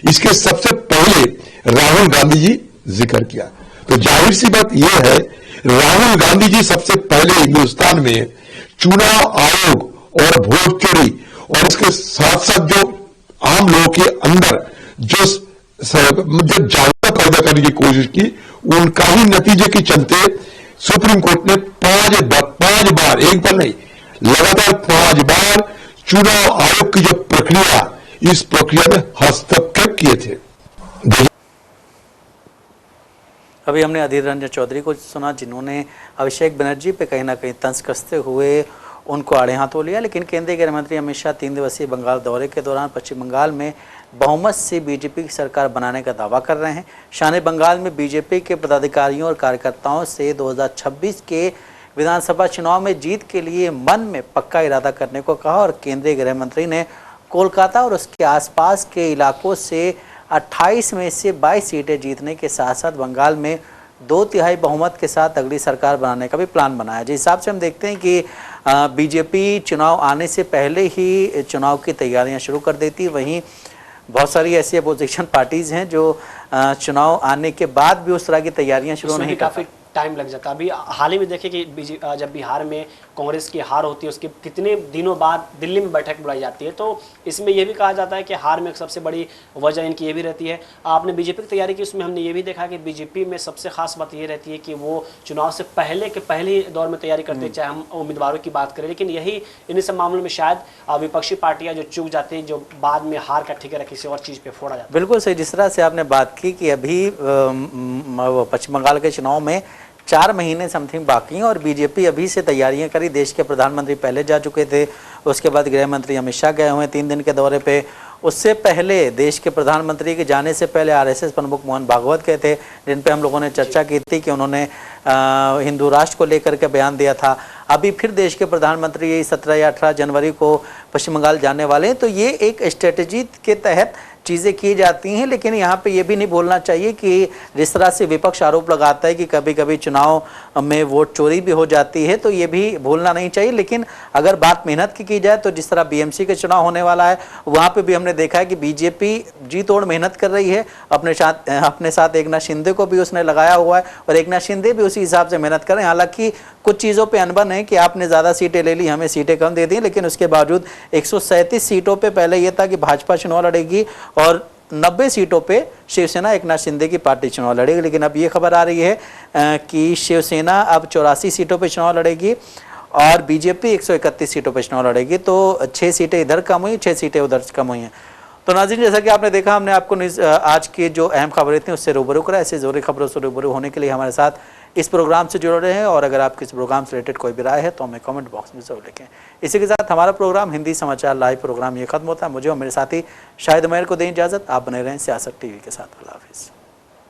इसके सबसे पहले राहुल गांधी जी जिक्र किया। तो जाहिर सी बात यह है, राहुल गांधी जी सबसे पहले हिंदुस्तान में चुनाव आयोग और वोट चोरी और उसके साथ साथ जो आम लोगों के अंदर जो जागरूकता पैदा करने की कोशिश की, उनका ही नतीजे के चलते सुप्रीम कोर्ट ने 5 बार, एक बार नहीं लगातार 5 बार चुनाव आयोग की जो प्रक्रिया, इस प्रक्रिया में हस्तक्षेप किए थे। अभी हमने अधीर रंजन चौधरी को सुना, जिन्होंने अभिषेक बनर्जी पे कहीं ना कहीं तंज कसते हुए उनको आड़े हाथों लिया। लेकिन केंद्रीय गृह मंत्री अमित शाह 3 दिवसीय बंगाल दौरे के दौरान पश्चिम बंगाल में बहुमत से बीजेपी की सरकार बनाने का दावा कर रहे हैं। शाह ने बंगाल में बीजेपी के पदाधिकारियों और कार्यकर्ताओं से 2026 के विधानसभा चुनाव में जीत के लिए मन में पक्का इरादा करने को कहा और केंद्रीय गृह मंत्री ने कोलकाता और उसके आसपास के इलाकों से 28 में से 22 सीटें जीतने के साथ साथ बंगाल में 2/3 बहुमत के साथ अगली सरकार बनाने का भी प्लान बनाया। जिस हिसाब से हम देखते हैं कि बीजेपी चुनाव आने से पहले ही चुनाव की तैयारियां शुरू कर देती, वहीं बहुत सारी ऐसी अपोजिशन पार्टीज हैं जो चुनाव आने के बाद भी उस तरह की तैयारियां शुरू नहीं कर पाती। टाइम लग जाता है। अभी हाल ही में देखें कि जब बिहार में कांग्रेस की हार होती है उसके कितने दिनों बाद दिल्ली में बैठक बुलाई जाती है, तो इसमें यह भी कहा जाता है कि हार में सबसे बड़ी वजह इनकी ये भी रहती है। आपने बीजेपी की तैयारी की, उसमें हमने ये भी देखा कि बीजेपी में सबसे खास बात ये रहती है कि वो चुनाव से पहले के पहले दौर में तैयारी करते हैं, चाहे हम उम्मीदवारों की बात करें। लेकिन यही इन्हीं सब मामलों में शायद विपक्षी पार्टियां जो चूक जाती हैं, जो बाद में हार का ठिकाना किसी और चीज़ पर फोड़ा जाता है। बिल्कुल सही। जिस तरह से आपने बात की कि अभी पश्चिम बंगाल के चुनाव में 4 महीने समथिंग बाकी हैं और बीजेपी अभी से तैयारियां करी। देश के प्रधानमंत्री पहले जा चुके थे, उसके बाद गृह मंत्री अमित शाह गए हुए 3 दिन के दौरे पे। उससे पहले देश के प्रधानमंत्री के जाने से पहले आरएसएस प्रमुख मोहन भागवत गए थे, जिन पे हम लोगों ने चर्चा की थी कि उन्होंने हिंदू राष्ट्र को लेकर के बयान दिया था। अभी फिर देश के प्रधानमंत्री 17 या 18 जनवरी को पश्चिम बंगाल जाने वाले हैं, तो ये एक स्ट्रेटजी के तहत चीज़ें की जाती हैं। लेकिन यहाँ पे ये भी नहीं भूलना चाहिए कि जिस तरह से विपक्ष आरोप लगाता है कि कभी कभी चुनाव में वोट चोरी भी हो जाती है, तो ये भी भूलना नहीं चाहिए। लेकिन अगर बात मेहनत की जाए तो जिस तरह बीएमसी के चुनाव होने वाला है, वहाँ पे भी हमने देखा है कि बीजेपी जी तोड़ मेहनत कर रही है। अपने साथ एकनाथ शिंदे को भी उसने लगाया हुआ है और एकनाथ शिंदे भी उसी हिसाब से मेहनत कर रहे हैं। हालांकि कुछ चीज़ों पे अनबन है कि आपने ज़्यादा सीटें ले ली, हमें सीटें कम दे दी, लेकिन उसके बावजूद 137 सीटों पे पहले ये था कि भाजपा चुनाव लड़ेगी और 90 सीटों पे शिवसेना एकनाथ शिंदे की पार्टी चुनाव लड़ेगी। लेकिन अब ये खबर आ रही है कि शिवसेना अब 84 सीटों पे चुनाव लड़ेगी और बीजेपी 131 सीटों पे चुनाव लड़ेगी। तो 6 सीटें इधर कम हुई, 6 सीटें उधर कम हुई हैं। तो नाज़रीन, जैसा कि आपने देखा, हमने आपको आज की जो अहम खबरें थी उससे रूबरू करा। ऐसे ज़रूरी खबरों से रूबरू होने के लिए हमारे साथ इस प्रोग्राम से जुड़े रहे हैं और अगर आपकी इस प्रोग्राम से रिलेटेड कोई भी राय है तो हमें कमेंट बॉक्स में जरूर लिखें। इसी के साथ हमारा प्रोग्राम हिंदी समाचार लाइव प्रोग्राम ये खत्म होता है। मुझे और मेरे साथी शाहिद उमैर को दें इजाज़त। आप बने रहें सियासत टीवी के साथ। अल्लाह हाफिज़।